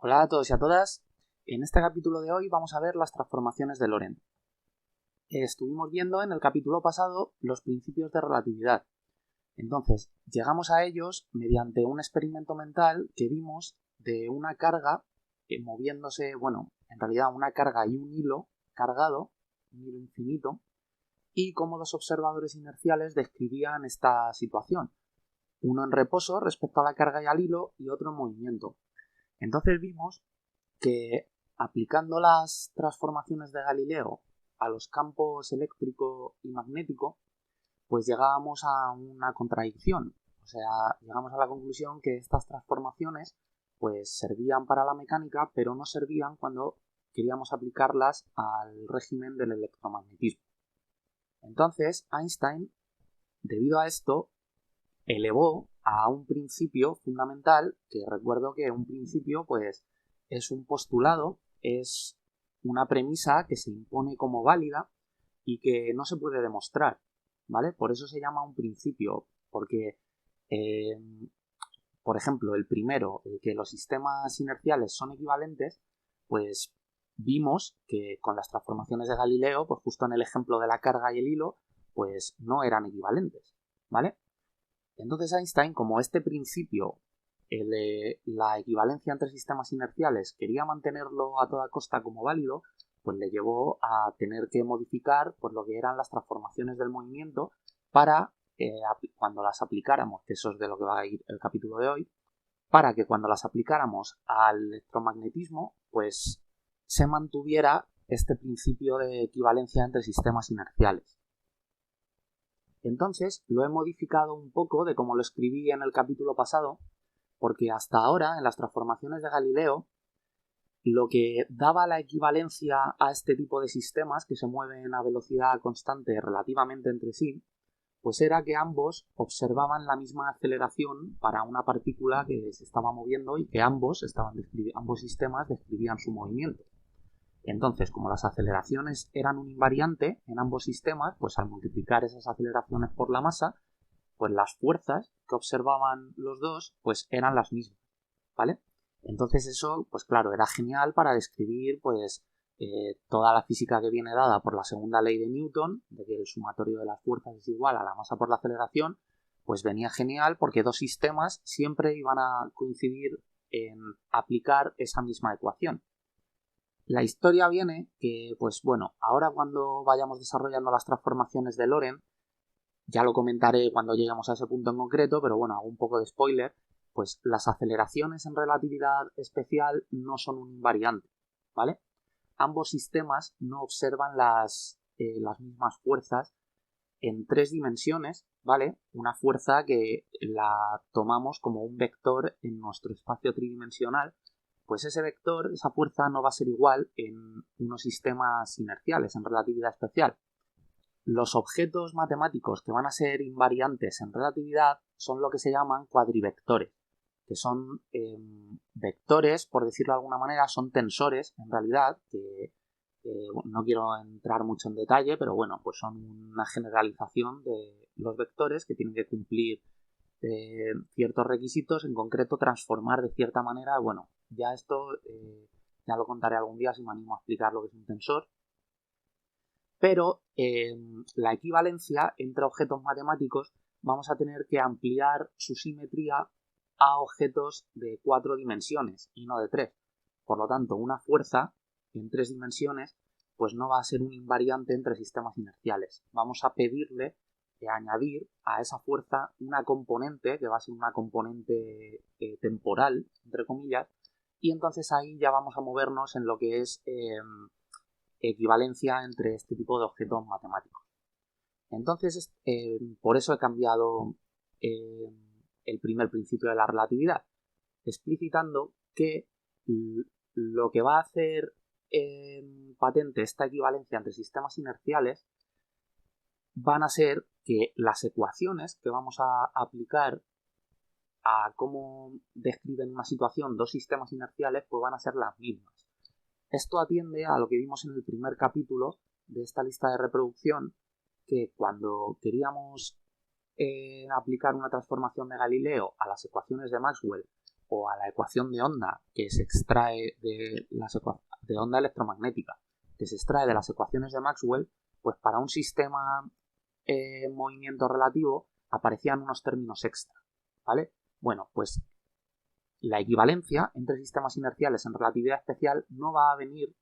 Hola a todos y a todas. En este capítulo de hoy vamos a ver las transformaciones de Lorentz. Estuvimos viendo en el capítulo pasado los principios de relatividad. Entonces, llegamos a ellos mediante un experimento mental que vimos de una carga moviéndose, en realidad una carga y un hilo cargado, un hilo infinito, y cómo dos observadores inerciales describían esta situación. Uno en reposo respecto a la carga y al hilo y otro en movimiento. Entonces vimos que aplicando las transformaciones de Galileo a los campos eléctrico y magnético, pues llegábamos a una contradicción. O sea, llegamos a la conclusión que estas transformaciones pues servían para la mecánica, pero no servían cuando queríamos aplicarlas al régimen del electromagnetismo. Entonces, Einstein, debido a esto, elevó a un principio fundamental, que recuerdo que un principio pues es un postulado, es una premisa que se impone como válida y que no se puede demostrar, ¿vale? Por eso se llama un principio, porque, por ejemplo, el primero, el que los sistemas inerciales son equivalentes, pues vimos que con las transformaciones de Galileo, pues justo en el ejemplo de la carga y el hilo, pues no eran equivalentes, ¿vale? Entonces Einstein, como este principio, el de la equivalencia entre sistemas inerciales, quería mantenerlo a toda costa como válido, pues le llevó a tener que modificar pues, lo que eran las transformaciones del movimiento para, cuando las aplicáramos, que eso es de lo que va a ir el capítulo de hoy, para que cuando las aplicáramos al electromagnetismo, pues se mantuviera este principio de equivalencia entre sistemas inerciales. Entonces lo he modificado un poco de como lo escribí en el capítulo pasado, porque hasta ahora en las transformaciones de Galileo lo que daba la equivalencia a este tipo de sistemas que se mueven a velocidad constante relativamente entre sí, pues era que ambos observaban la misma aceleración para una partícula que se estaba moviendo y que ambos sistemas describían su movimiento. Entonces, como las aceleraciones eran un invariante en ambos sistemas, pues al multiplicar esas aceleraciones por la masa, pues las fuerzas que observaban los dos, pues eran las mismas, ¿vale? Entonces eso, pues claro, era genial para describir, pues, toda la física que viene dada por la segunda ley de Newton, de que el sumatorio de las fuerzas es igual a la masa por la aceleración, pues venía genial porque dos sistemas siempre iban a coincidir en aplicar esa misma ecuación. La historia viene que, pues bueno, ahora cuando vayamos desarrollando las transformaciones de Lorentz, ya lo comentaré cuando lleguemos a ese punto en concreto, pero bueno, hago un poco de spoiler, pues las aceleraciones en relatividad especial no son un invariante, ¿vale? Ambos sistemas no observan las mismas fuerzas en tres dimensiones, ¿vale? Una fuerza que la tomamos como un vector en nuestro espacio tridimensional, pues ese vector, esa fuerza no va a ser igual en unos sistemas inerciales, en relatividad especial. Los objetos matemáticos que van a ser invariantes en relatividad son lo que se llaman cuadrivectores, que son vectores, por decirlo de alguna manera, son tensores en realidad, que no quiero entrar mucho en detalle, pero bueno, pues son una generalización de los vectores que tienen que cumplir ciertos requisitos, en concreto transformar de cierta manera, bueno, ya esto ya lo contaré algún día si me animo a explicar lo que es un tensor. Pero la equivalencia entre objetos matemáticos vamos a tener que ampliar su simetría a objetos de 4 dimensiones y no de 3. Por lo tanto, una fuerza en 3 dimensiones pues no va a ser un invariante entre sistemas inerciales. Vamos a pedirle añadir a esa fuerza una componente que va a ser una componente temporal, entre comillas, y entonces ahí ya vamos a movernos en lo que es equivalencia entre este tipo de objetos matemáticos. Entonces, por eso he cambiado el primer principio de la relatividad, explicitando que lo que va a hacer patente esta equivalencia entre sistemas inerciales van a ser que las ecuaciones que vamos a aplicar a cómo describen una situación dos sistemas inerciales pues van a ser las mismas. Esto atiende a lo que vimos en el primer capítulo de esta lista de reproducción, que cuando queríamos aplicar una transformación de Galileo a las ecuaciones de Maxwell o a la ecuación de onda que se extrae de onda electromagnética, que se extrae de las ecuaciones de Maxwell, pues para un sistema en movimiento relativo aparecían unos términos extra, ¿vale? Bueno, pues la equivalencia entre sistemas inerciales en relatividad especial no va a venir,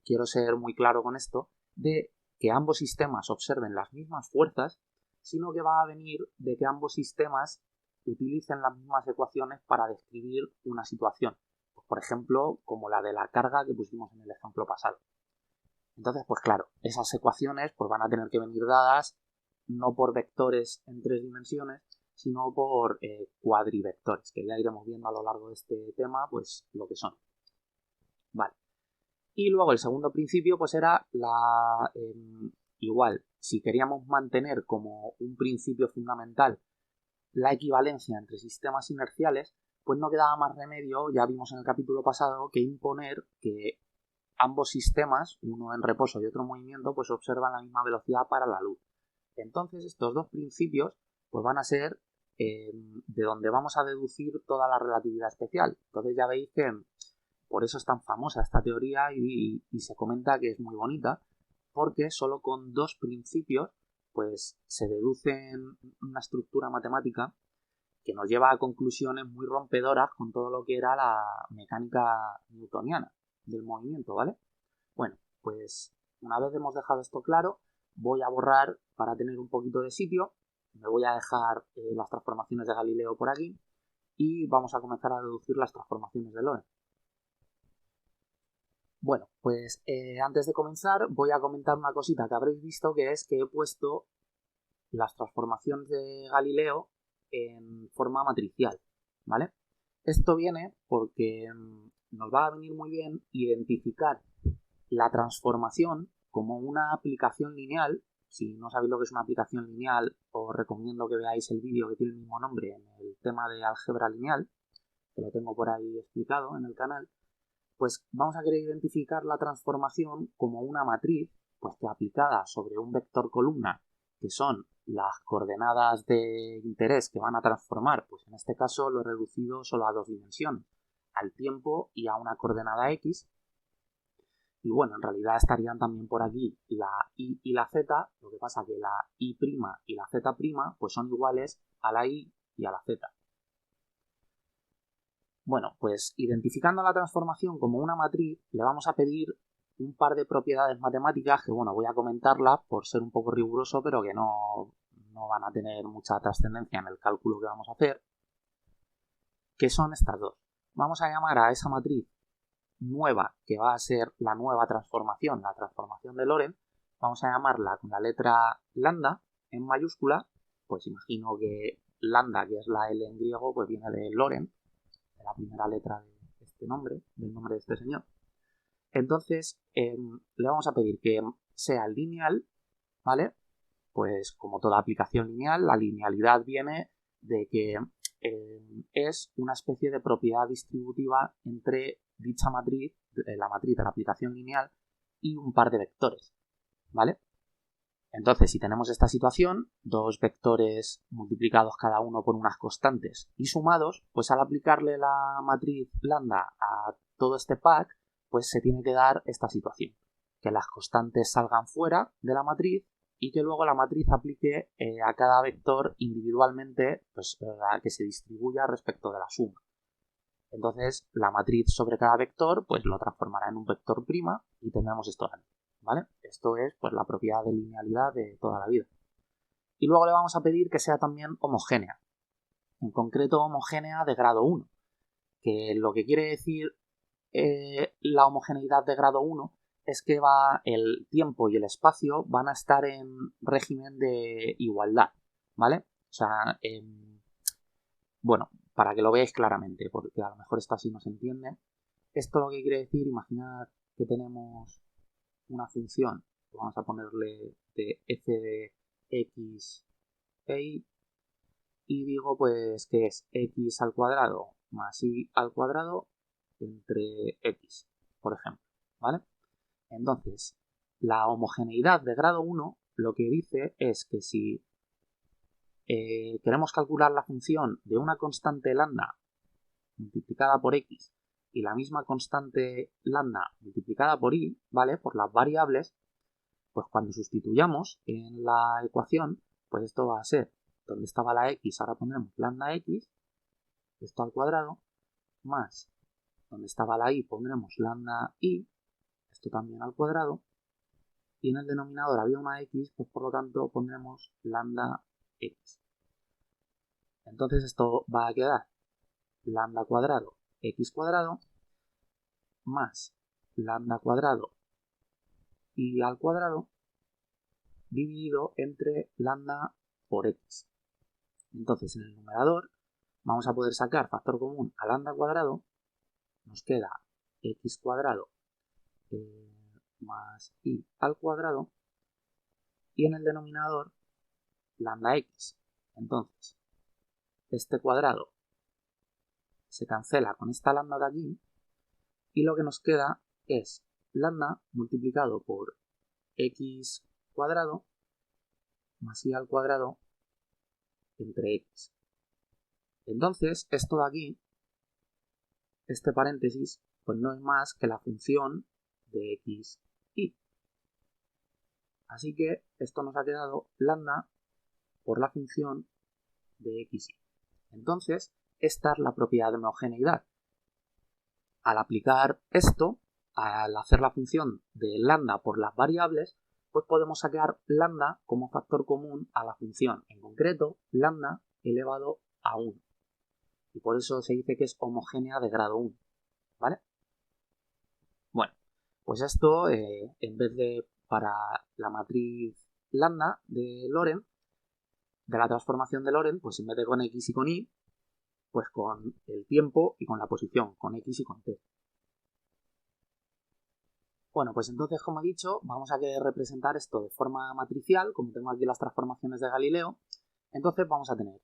quiero ser muy claro con esto, de que ambos sistemas observen las mismas fuerzas, sino que va a venir de que ambos sistemas utilicen las mismas ecuaciones para describir una situación. Pues, por ejemplo, como la de la carga que pusimos en el ejemplo pasado. Entonces, pues claro, esas ecuaciones pues van a tener que venir dadas no por vectores en 3 dimensiones, sino por cuadrivectores, que ya iremos viendo a lo largo de este tema, pues lo que son. Vale. Y luego el segundo principio, pues era igual, si queríamos mantener como un principio fundamental la equivalencia entre sistemas inerciales, pues no quedaba más remedio, ya vimos en el capítulo pasado, que imponer que ambos sistemas, uno en reposo y otro en movimiento, pues observan la misma velocidad para la luz. Entonces estos dos principios pues van a ser de donde vamos a deducir toda la relatividad especial. Entonces ya veis que por eso es tan famosa esta teoría y se comenta que es muy bonita, porque solo con dos principios pues se deduce una estructura matemática que nos lleva a conclusiones muy rompedoras con todo lo que era la mecánica newtoniana del movimiento, ¿vale? Bueno, pues una vez hemos dejado esto claro, voy a borrar para tener un poquito de sitio, me voy a dejar las transformaciones de Galileo por aquí y vamos a comenzar a deducir las transformaciones de Lorentz. Bueno, pues antes de comenzar voy a comentar una cosita que habréis visto, que es que he puesto las transformaciones de Galileo en forma matricial, ¿vale? Esto viene porque nos va a venir muy bien identificar la transformación como una aplicación lineal. Si no sabéis lo que es una aplicación lineal, os recomiendo que veáis el vídeo que tiene el mismo nombre en el tema de álgebra lineal, que lo tengo por ahí explicado en el canal. Pues vamos a querer identificar la transformación como una matriz, pues que aplicada sobre un vector columna, que son las coordenadas de interés que van a transformar, pues en este caso lo he reducido solo a 2 dimensiones, al tiempo y a una coordenada x. Y bueno, en realidad estarían también por aquí la y y la z, lo que pasa que la y' y la z' pues son iguales a la y y a la z. Bueno, pues identificando la transformación como una matriz, le vamos a pedir un par de propiedades matemáticas que, bueno, voy a comentarlas por ser un poco riguroso, pero que no van a tener mucha trascendencia en el cálculo que vamos a hacer, que son estas dos. Vamos a llamar a esa matriz nueva, que va a ser la nueva transformación, la transformación de Lorentz, vamos a llamarla con la letra lambda en mayúscula, pues imagino que lambda, que es la L en griego, pues viene de Lorentz, de la primera letra de este nombre, del nombre de este señor. Entonces, le vamos a pedir que sea lineal, ¿vale? Pues como toda aplicación lineal, la linealidad viene de que es una especie de propiedad distributiva entre dicha matriz, la matriz de la aplicación lineal, y un par de vectores, ¿vale? Entonces, si tenemos esta situación, dos vectores multiplicados cada uno por unas constantes y sumados, pues al aplicarle la matriz lambda a todo este pack, pues se tiene que dar esta situación, que las constantes salgan fuera de la matriz y que luego la matriz aplique a cada vector individualmente, pues a que se distribuya respecto de la suma. Entonces, la matriz sobre cada vector, pues lo transformará en un vector prima y tendremos esto aquí, ¿vale? Esto es pues la propiedad de linealidad de toda la vida. Y luego le vamos a pedir que sea también homogénea, en concreto homogénea de grado 1, que lo que quiere decir la homogeneidad de grado 1 es que el tiempo y el espacio van a estar en régimen de igualdad, ¿vale? O sea, bueno, para que lo veáis claramente, porque a lo mejor esto así no se entiende. Esto lo que quiere decir, imaginad que tenemos una función, vamos a ponerle de f de x e y, y digo pues que es x al cuadrado más y al cuadrado entre x, por ejemplo, ¿vale? Entonces, la homogeneidad de grado 1 lo que dice es que si queremos calcular la función de una constante lambda, multiplicada por x y la misma constante lambda multiplicada por y, ¿vale? Por las variables, pues cuando sustituyamos en la ecuación, pues esto va a ser, donde estaba la x, ahora pondremos lambda x, esto al cuadrado, más donde estaba la y pondremos lambda y, esto también al cuadrado, y en el denominador había una x, pues por lo tanto pondremos lambda x. Entonces esto va a quedar lambda cuadrado x cuadrado más lambda cuadrado y al cuadrado dividido entre lambda por x. Entonces en el numerador vamos a poder sacar factor común a lambda cuadrado, nos queda x cuadrado más y al cuadrado, y en el denominador lambda x. Entonces este cuadrado se cancela con esta lambda de aquí y lo que nos queda es lambda multiplicado por x cuadrado más y al cuadrado entre x. Entonces esto de aquí, este paréntesis, pues no es más que la función de x y. Así que esto nos ha quedado lambda por la función de x y. Entonces esta es la propiedad de homogeneidad. Al aplicar esto, al hacer la función de lambda por las variables, pues podemos sacar lambda como factor común a la función, en concreto lambda elevado a 1. Y por eso se dice que es homogénea de grado 1, ¿vale? Bueno, pues esto, en vez de para la matriz lambda de Lorentz, de la transformación de Lorentz, pues en vez de con x y con y, pues con el tiempo y con la posición, con x y con t. Bueno, pues entonces, como he dicho, vamos a querer representar esto de forma matricial, como tengo aquí las transformaciones de Galileo. Entonces vamos a tener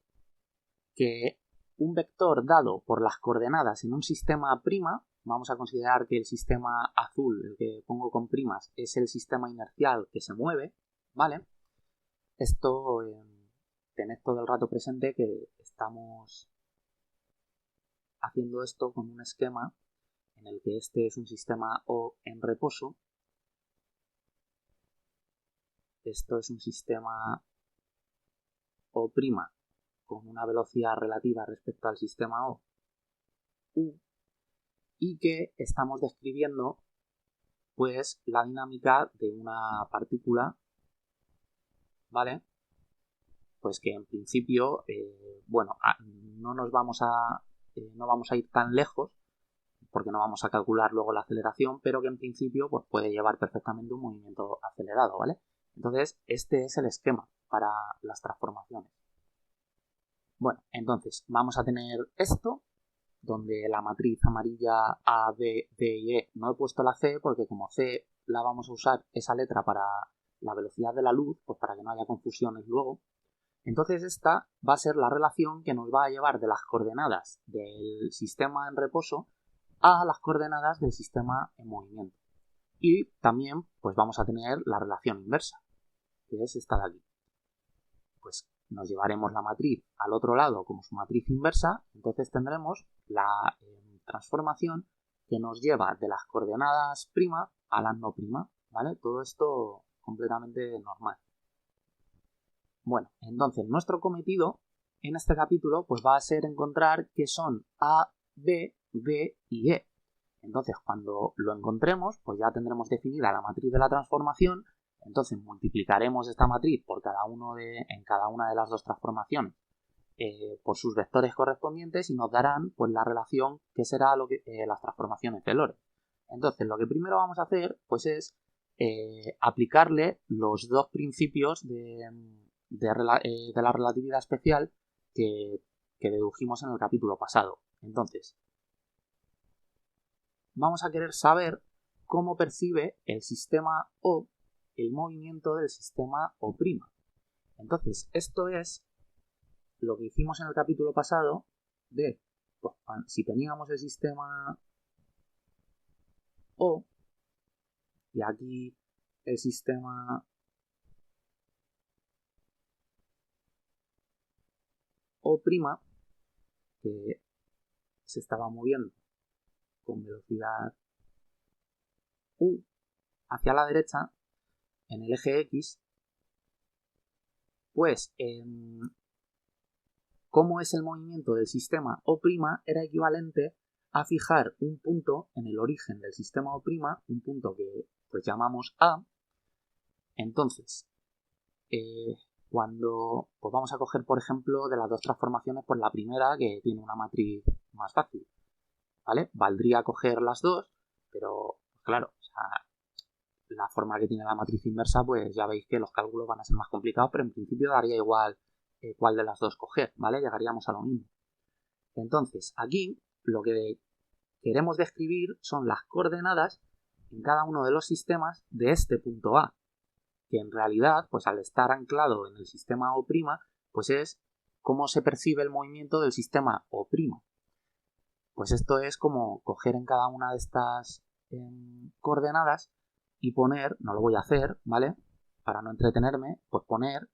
que un vector dado por las coordenadas en un sistema prima, vamos a considerar que el sistema azul, el que pongo con primas, es el sistema inercial que se mueve, ¿vale? Esto, tened todo el rato presente que estamos haciendo esto con un esquema en el que este es un sistema O en reposo, esto es un sistema O' con una velocidad relativa respecto al sistema O, U, y que estamos describiendo pues la dinámica de una partícula, ¿vale? Pues que en principio, bueno, no vamos a ir tan lejos porque no vamos a calcular luego la aceleración, pero que en principio pues puede llevar perfectamente un movimiento acelerado, ¿vale? Entonces, este es el esquema para las transformaciones. Bueno, entonces vamos a tener esto, donde la matriz amarilla A, B, D y E, no he puesto la C porque como C la vamos a usar esa letra para la velocidad de la luz, pues para que no haya confusiones luego. Entonces esta va a ser la relación que nos va a llevar de las coordenadas del sistema en reposo a las coordenadas del sistema en movimiento. Y también pues vamos a tener la relación inversa, que es esta de aquí. Pues nos llevaremos la matriz al otro lado como su matriz inversa, entonces tendremos la transformación que nos lleva de las coordenadas prima a las no prima, ¿vale? Todo esto completamente normal. Bueno, entonces nuestro cometido en este capítulo pues va a ser encontrar qué son A, B, D y E. Entonces cuando lo encontremos pues ya tendremos definida la matriz de la transformación. Entonces multiplicaremos esta matriz por en cada una de las dos transformaciones por sus vectores correspondientes y nos darán pues la relación que será las transformaciones de Lorentz. Entonces lo que primero vamos a hacer pues es aplicarle los dos principios de la relatividad especial que dedujimos en el capítulo pasado. Entonces vamos a querer saber cómo percibe el sistema O el movimiento del sistema O'. Entonces, esto es lo que hicimos en el capítulo pasado de, pues, si teníamos el sistema O y aquí el sistema O', que se estaba moviendo con velocidad u hacia la derecha en el eje X, pues cómo es el movimiento del sistema O' era equivalente a fijar un punto en el origen del sistema O', un punto que pues llamamos A. Entonces, cuando pues vamos a coger, por ejemplo, de las dos transformaciones, pues la primera, que tiene una matriz más fácil, ¿vale? Valdría coger las dos, pero claro, o sea, la forma que tiene la matriz inversa, pues ya veis que los cálculos van a ser más complicados, pero en principio daría igual cuál de las dos coger, ¿vale? Llegaríamos a lo mismo. Entonces, aquí lo que queremos describir son las coordenadas en cada uno de los sistemas de este punto A, que en realidad, pues al estar anclado en el sistema O', pues es cómo se percibe el movimiento del sistema O'. Pues esto es como coger en cada una de estas coordenadas y poner, no lo voy a hacer, ¿vale? Para no entretenerme, pues poner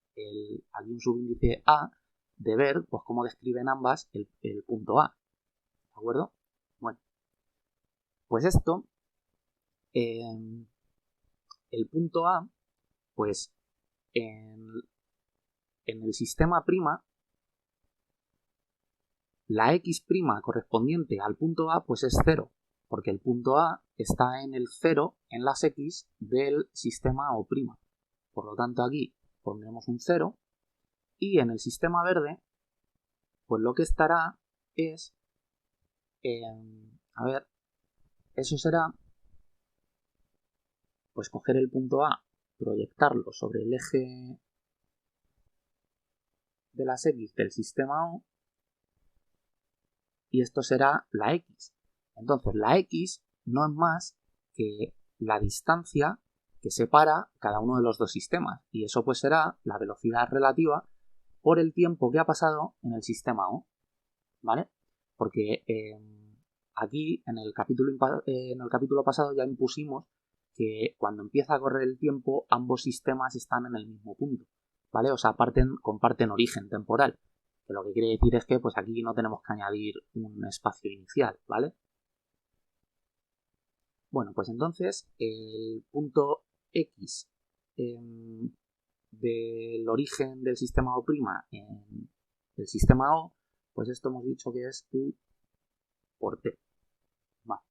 aquí un subíndice A de ver pues cómo describen ambas el punto A, ¿de acuerdo? Bueno, pues esto, el punto A, pues en el sistema prima, la x' correspondiente al punto A pues es 0, porque el punto A está en el 0 en las x del sistema O'. Por lo tanto aquí pondremos un 0 y en el sistema verde pues lo que estará es, a ver, eso será pues coger el punto A, proyectarlo sobre el eje de las x del sistema O y esto será la x. Entonces la x no es más que la distancia que separa cada uno de los dos sistemas y eso pues será la velocidad relativa por el tiempo que ha pasado en el sistema O, ¿vale? Porque aquí en el capítulo pasado ya impusimos que cuando empieza a correr el tiempo ambos sistemas están en el mismo punto, ¿vale? O sea, comparten origen temporal. Que lo que quiere decir es que pues aquí no tenemos que añadir un espacio inicial, ¿vale? Bueno, pues entonces el punto X del origen del sistema O' en el sistema O, pues esto hemos dicho que es U por T. Vale,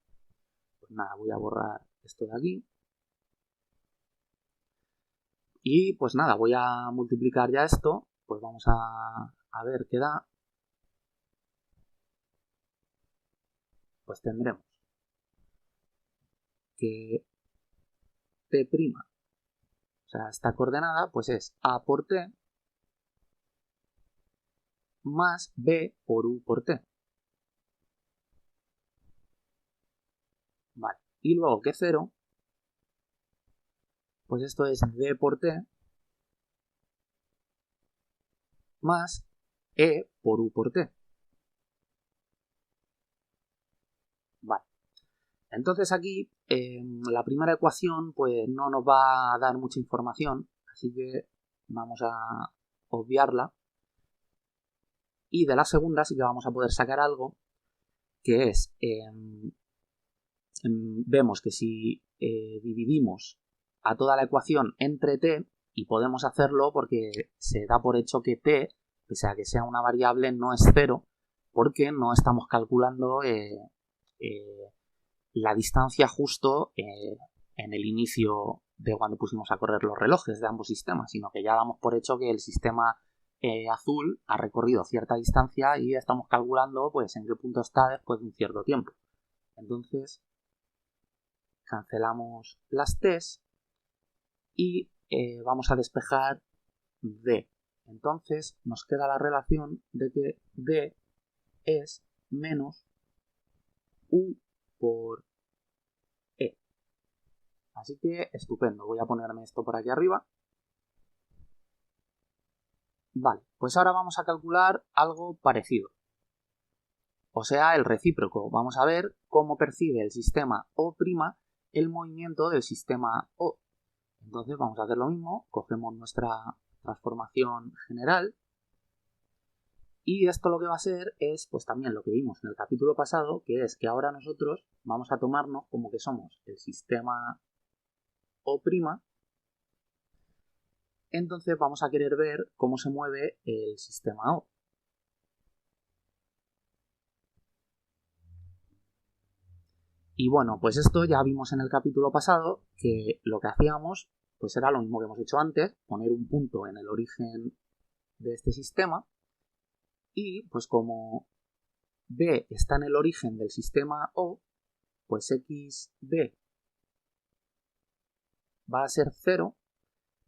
pues nada, voy a borrar esto de aquí. Y pues nada, voy a multiplicar ya esto, pues vamos a ver qué da. Pues tendremos que T', o sea, esta coordenada, pues es A por T más B por U por T. Vale, y luego que 0, pues esto es B por T más E por U por T. Vale. Entonces aquí la primera ecuación pues no nos va a dar mucha información, así que vamos a obviarla. Y de la segunda sí que vamos a poder sacar algo, que es, vemos que si dividimos a toda la ecuación entre t, y podemos hacerlo porque se da por hecho que t, pese a que sea una variable, no es 0, porque no estamos calculando la distancia justo en el inicio de cuando pusimos a correr los relojes de ambos sistemas, sino que ya damos por hecho que el sistema azul ha recorrido cierta distancia y estamos calculando pues en qué punto está después de un cierto tiempo. Entonces cancelamos las t's y vamos a despejar d. Entonces nos queda la relación de que d es menos u por e. Así que estupendo, voy a ponerme esto por aquí arriba. Vale, pues ahora vamos a calcular algo parecido. O sea, el recíproco. Vamos a ver cómo percibe el sistema O' el movimiento del sistema O. Entonces vamos a hacer lo mismo, cogemos nuestra transformación general Y esto lo que va a ser es pues también lo que vimos en el capítulo pasado, que es que ahora nosotros vamos a tomarnos como que somos el sistema O', entonces vamos a querer ver cómo se mueve el sistema O. Y bueno, pues esto ya vimos en el capítulo pasado, que lo que hacíamos pues era lo mismo que hemos hecho antes, poner un punto en el origen de este sistema, y pues como B está en el origen del sistema O, pues XB va a ser 0.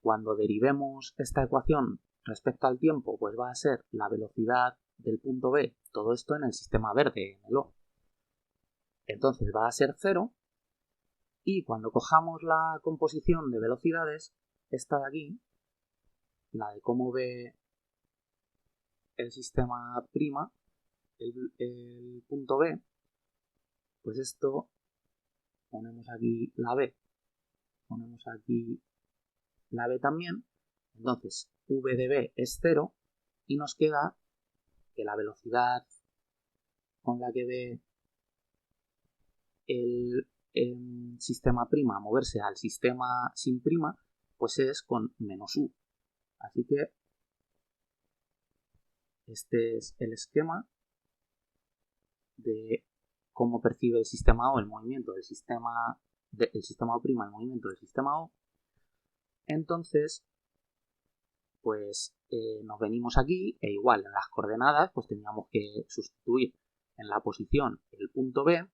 Cuando derivemos esta ecuación respecto al tiempo, pues va a ser la velocidad del punto B, todo esto en el sistema verde, en el O. Entonces va a ser 0, y cuando cojamos la composición de velocidades, esta de aquí, la de cómo ve el sistema prima, el punto B, pues esto, ponemos aquí la B, ponemos aquí la B también, entonces V de B es 0, y nos queda que la velocidad con la que ve el sistema prima moverse al sistema sin prima, pues es con menos U. Así que este es el esquema de cómo percibe el sistema O el movimiento del sistema O', el movimiento del sistema O. Entonces, pues nos venimos aquí e igual en las coordenadas pues teníamos que sustituir en la posición el punto B,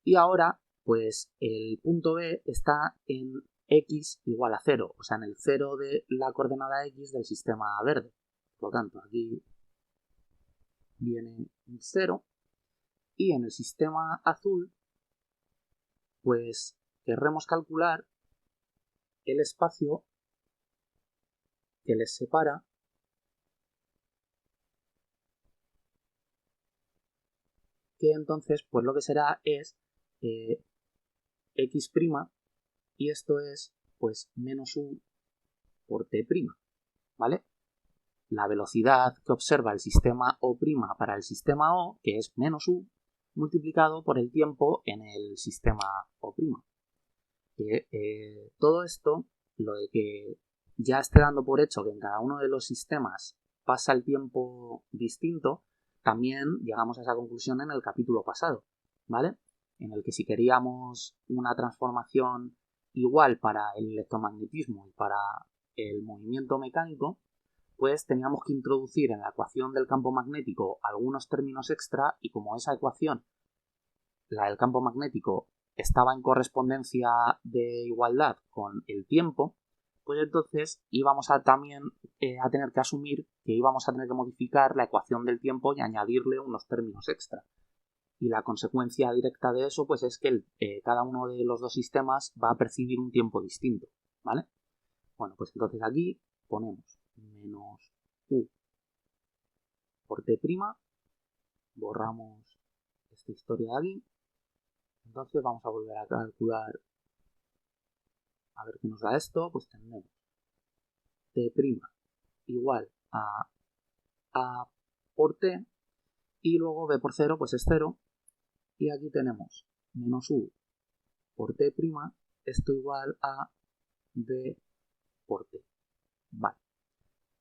y ahora pues el punto B está en x igual a 0, o sea en el 0 de la coordenada x del sistema verde. Por lo tanto aquí viene un 0, y en el sistema azul pues querremos calcular el espacio que les separa que entonces pues lo que será es x', y esto es pues menos u por t', ¿vale? La velocidad que observa el sistema O' para el sistema O, que es menos u, multiplicado por el tiempo en el sistema O'. Todo esto, lo de que ya esté dando por hecho que en cada uno de los sistemas pasa el tiempo distinto, también llegamos a esa conclusión en el capítulo pasado, ¿vale? En el que si queríamos una transformación igual para el electromagnetismo y para el movimiento mecánico, pues teníamos que introducir en la ecuación del campo magnético algunos términos extra, y como esa ecuación, la del campo magnético, estaba en correspondencia de igualdad con el tiempo, pues entonces íbamos a también a tener que asumir que íbamos a tener que modificar la ecuación del tiempo y añadirle unos términos extra. Y la consecuencia directa de eso pues es que cada uno de los dos sistemas va a percibir un tiempo distinto, ¿vale? Bueno, pues entonces aquí ponemos menos u por t', borramos esta historia de aquí. Entonces vamos a volver a calcular a ver qué nos da esto. Pues tenemos t' igual a por t, y luego b por 0 pues es 0, y aquí tenemos menos u por t', esto igual a b por t. Vale,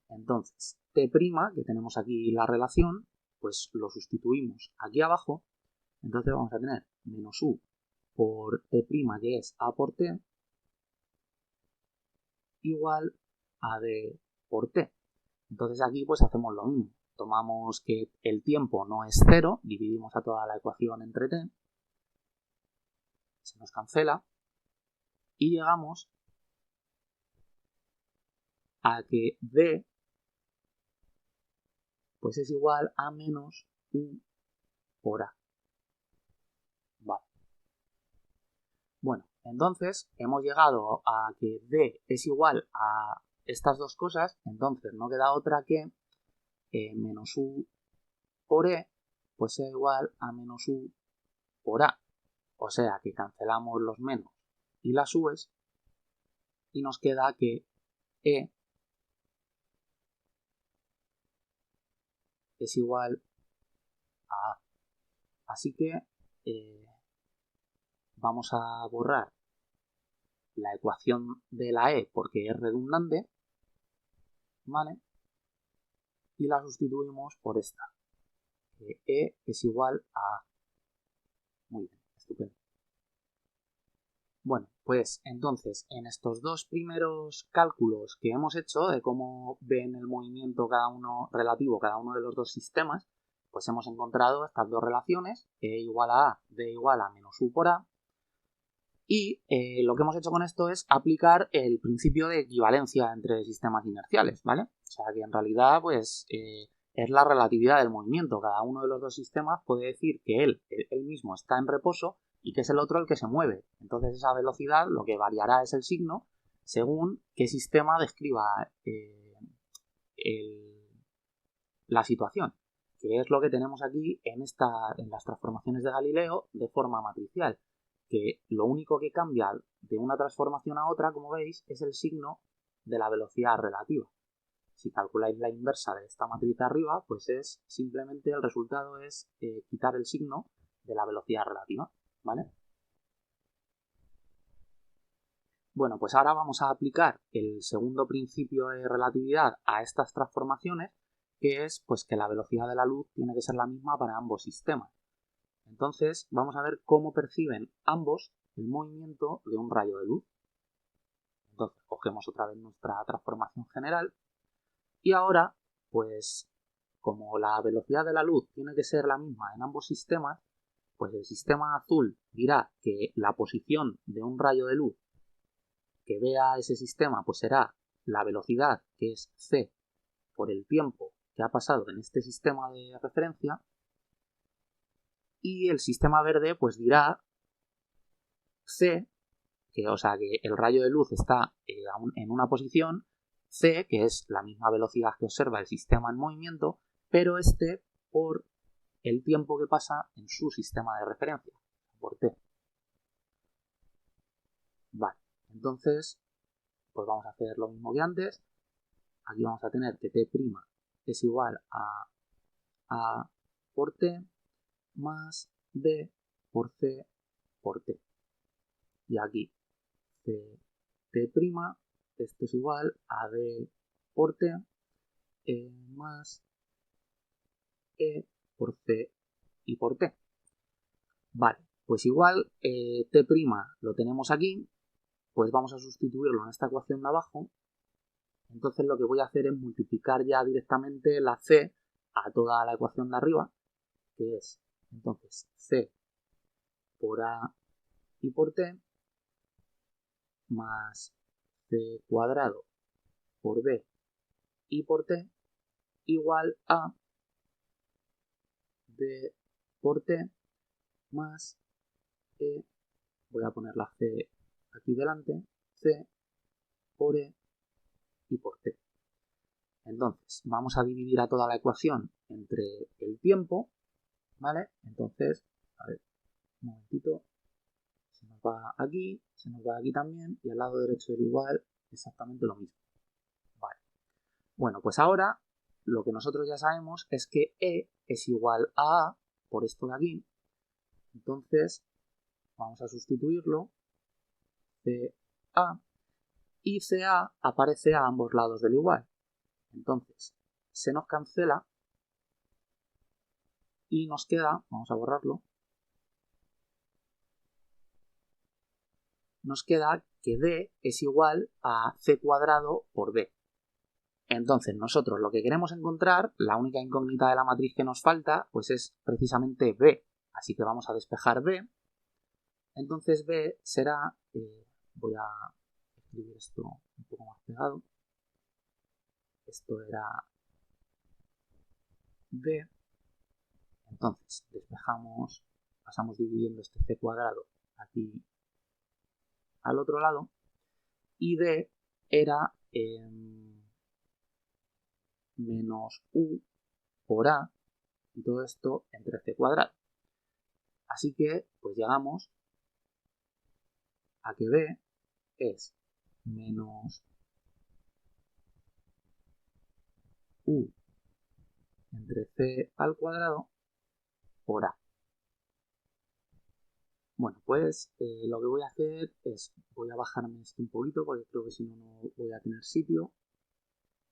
entonces t', que tenemos aquí la relación, pues lo sustituimos aquí abajo. Entonces vamos a tener menos u por t', que es a por t, igual a d por t. Entonces aquí pues hacemos lo mismo. Tomamos que el tiempo no es 0, dividimos a toda la ecuación entre t, se nos cancela, y llegamos a que d pues es igual a menos u por a. Vale. Bueno, entonces hemos llegado a que d es igual a estas dos cosas, entonces no queda otra que menos u por e pues sea igual a menos u por a. O sea que cancelamos los menos y las u's, y nos queda que e es igual a A. Así que vamos a borrar la ecuación de la E porque es redundante, ¿vale? Y la sustituimos por esta, que E es igual a A. Muy bien, estupendo. Bueno, pues entonces en estos dos primeros cálculos que hemos hecho de cómo ven el movimiento relativo cada uno de los dos sistemas, pues hemos encontrado estas dos relaciones, E igual a A, D igual a menos U por A, y lo que hemos hecho con esto es aplicar el principio de equivalencia entre sistemas inerciales, ¿vale? O sea que en realidad pues es la relatividad del movimiento. Cada uno de los dos sistemas puede decir que él mismo está en reposo y que es el otro el que se mueve. Entonces esa velocidad lo que variará es el signo según qué sistema describa la situación, que es lo que tenemos aquí en las transformaciones de Galileo de forma matricial, que lo único que cambia de una transformación a otra, como veis, es el signo de la velocidad relativa. Si calculáis la inversa de esta matriz de arriba, pues es simplemente el resultado es quitar el signo de la velocidad relativa, ¿vale? Bueno, pues ahora vamos a aplicar el segundo principio de relatividad a estas transformaciones, que es pues que la velocidad de la luz tiene que ser la misma para ambos sistemas. Entonces vamos a ver cómo perciben ambos el movimiento de un rayo de luz. Entonces cogemos otra vez nuestra transformación general y ahora, pues como la velocidad de la luz tiene que ser la misma en ambos sistemas, pues el sistema azul dirá que la posición de un rayo de luz que vea ese sistema pues será la velocidad, que es c, por el tiempo que ha pasado en este sistema de referencia, y el sistema verde pues dirá c, o sea que el rayo de luz está en una posición c, que es la misma velocidad que observa el sistema en movimiento, pero este por el tiempo que pasa en su sistema de referencia, por t. Vale, entonces pues vamos a hacer lo mismo que antes. Aquí vamos a tener que t' es igual a por t más b por c por t. Y aquí t', esto es igual a d por t más e por c y por t. Vale, pues igual t' lo tenemos aquí, pues vamos a sustituirlo en esta ecuación de abajo. Entonces lo que voy a hacer es multiplicar ya directamente la c a toda la ecuación de arriba, que es entonces c por a y por t más c cuadrado por b y por t igual a d por t más e, voy a poner la c aquí delante, c por e y por t. Entonces vamos a dividir a toda la ecuación entre el tiempo, ¿vale? Entonces, a ver, un momentito, se nos va aquí también, y al lado derecho del igual exactamente lo mismo. Vale. Bueno, pues ahora lo que nosotros ya sabemos es que E es igual a A por esto de aquí. Entonces vamos a sustituirlo, CA, y CA aparece a ambos lados del igual. Entonces se nos cancela y nos queda, vamos a borrarlo, nos queda que D es igual a C cuadrado por B. Entonces nosotros lo que queremos encontrar, la única incógnita de la matriz que nos falta, pues es precisamente B. Así que vamos a despejar B. Entonces B será, voy a escribir esto un poco más pegado, esto era B. Entonces despejamos, pasamos dividiendo este C cuadrado aquí al otro lado, y D era menos U por A, y todo esto entre C cuadrado. Así que pues llegamos a que B es menos U entre c al cuadrado por a. Bueno, pues lo que voy a hacer es, voy a bajarme esto un poquito porque creo que si no, no voy a tener sitio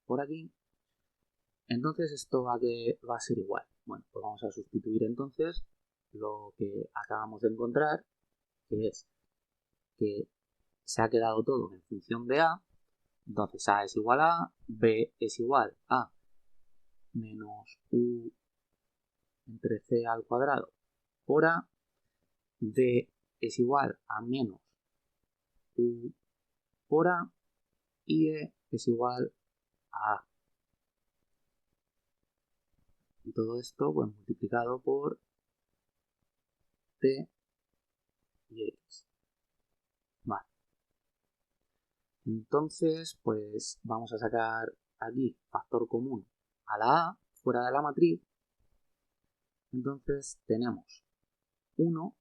por aquí. Entonces esto va a ser igual. Bueno, pues vamos a sustituir entonces lo que acabamos de encontrar, que es que se ha quedado todo en función de a. Entonces a es igual a, b es igual a menos u entre c al cuadrado por a, d es igual a menos u por a y e es igual a a. Y todo esto pues multiplicado por t y x. Vale. Entonces pues vamos a sacar aquí factor común a la a fuera de la matriz. Entonces tenemos 1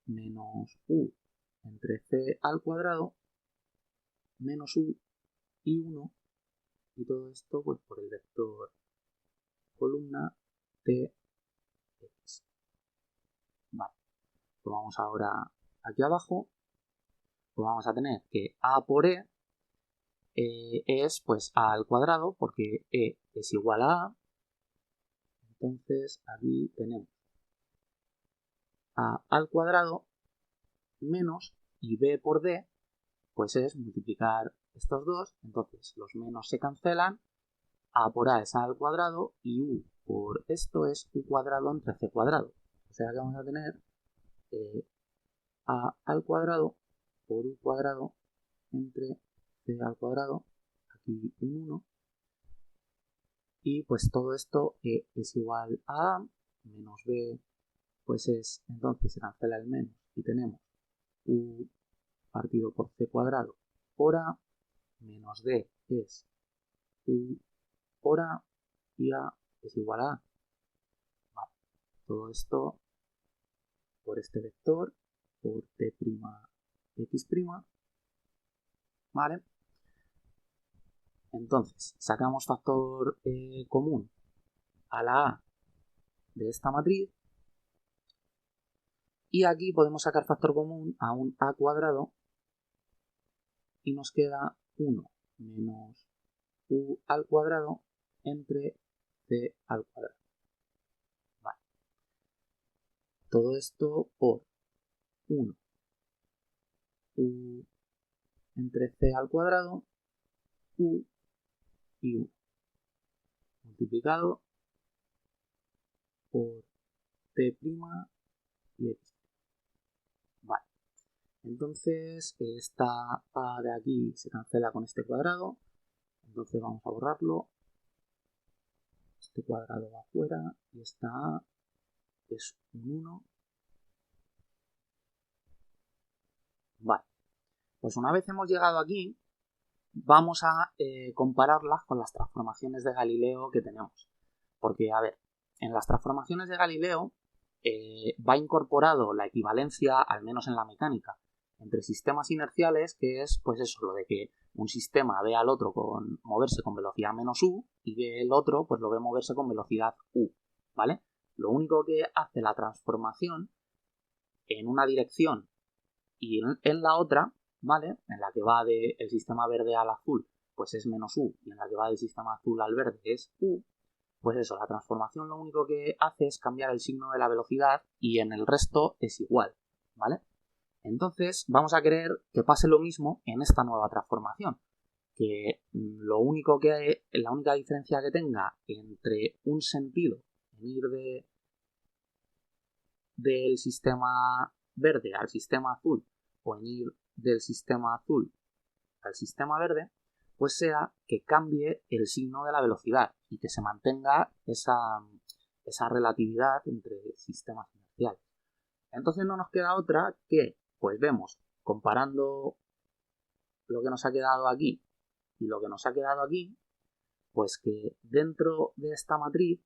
menos u entre c al cuadrado menos u y 1 y todo esto pues por el vector columna t x. Vale, pues vamos ahora aquí abajo, pues vamos a tener que a por e es pues a al cuadrado porque e es igual a a. Entonces aquí tenemos a al cuadrado menos y b por d pues es multiplicar estos dos, entonces los menos se cancelan, a por a es a al cuadrado y u por esto es u cuadrado entre c cuadrado. O sea que vamos a tener a al cuadrado por u cuadrado entre c al cuadrado, aquí un 1, y pues todo esto es igual a menos b, pues es, entonces se cancela el menos y tenemos u partido por c cuadrado por a menos d es u por a y a es igual a a. Vale. Todo esto por este vector, por t' x', ¿vale? Entonces, sacamos factor común a la a de esta matriz y aquí podemos sacar factor común a un a cuadrado y nos queda 1 menos u al cuadrado entre c al cuadrado. Vale. Todo esto por 1 u entre c al cuadrado, u y 1 multiplicado por t' y x. Vale. Entonces esta a de aquí se cancela con este cuadrado, entonces vamos a borrarlo. Este cuadrado va afuera y esta a es un 1. Vale, pues una vez hemos llegado aquí, vamos a compararlas con las transformaciones de Galileo que tenemos. Porque, a ver, en las transformaciones de Galileo va incorporado la equivalencia, al menos en la mecánica, entre sistemas inerciales, que es pues eso, lo de que un sistema ve al otro moverse con velocidad menos u y que el otro pues lo ve moverse con velocidad u, ¿vale? Lo único que hace la transformación en una dirección y en la otra, ¿vale? En la que va del sistema verde al azul, pues es menos u, y en la que va del sistema azul al verde es u. Pues eso, la transformación lo único que hace es cambiar el signo de la velocidad y en el resto es igual, ¿vale? Entonces vamos a querer que pase lo mismo en esta nueva transformación, que la única diferencia que tenga entre un sentido en ir del sistema verde al sistema azul o en ir del sistema azul al sistema verde, pues sea que cambie el signo de la velocidad y que se mantenga esa relatividad entre sistemas inerciales. Entonces no nos queda otra que, pues vemos, comparando lo que nos ha quedado aquí y lo que nos ha quedado aquí, pues que dentro de esta matriz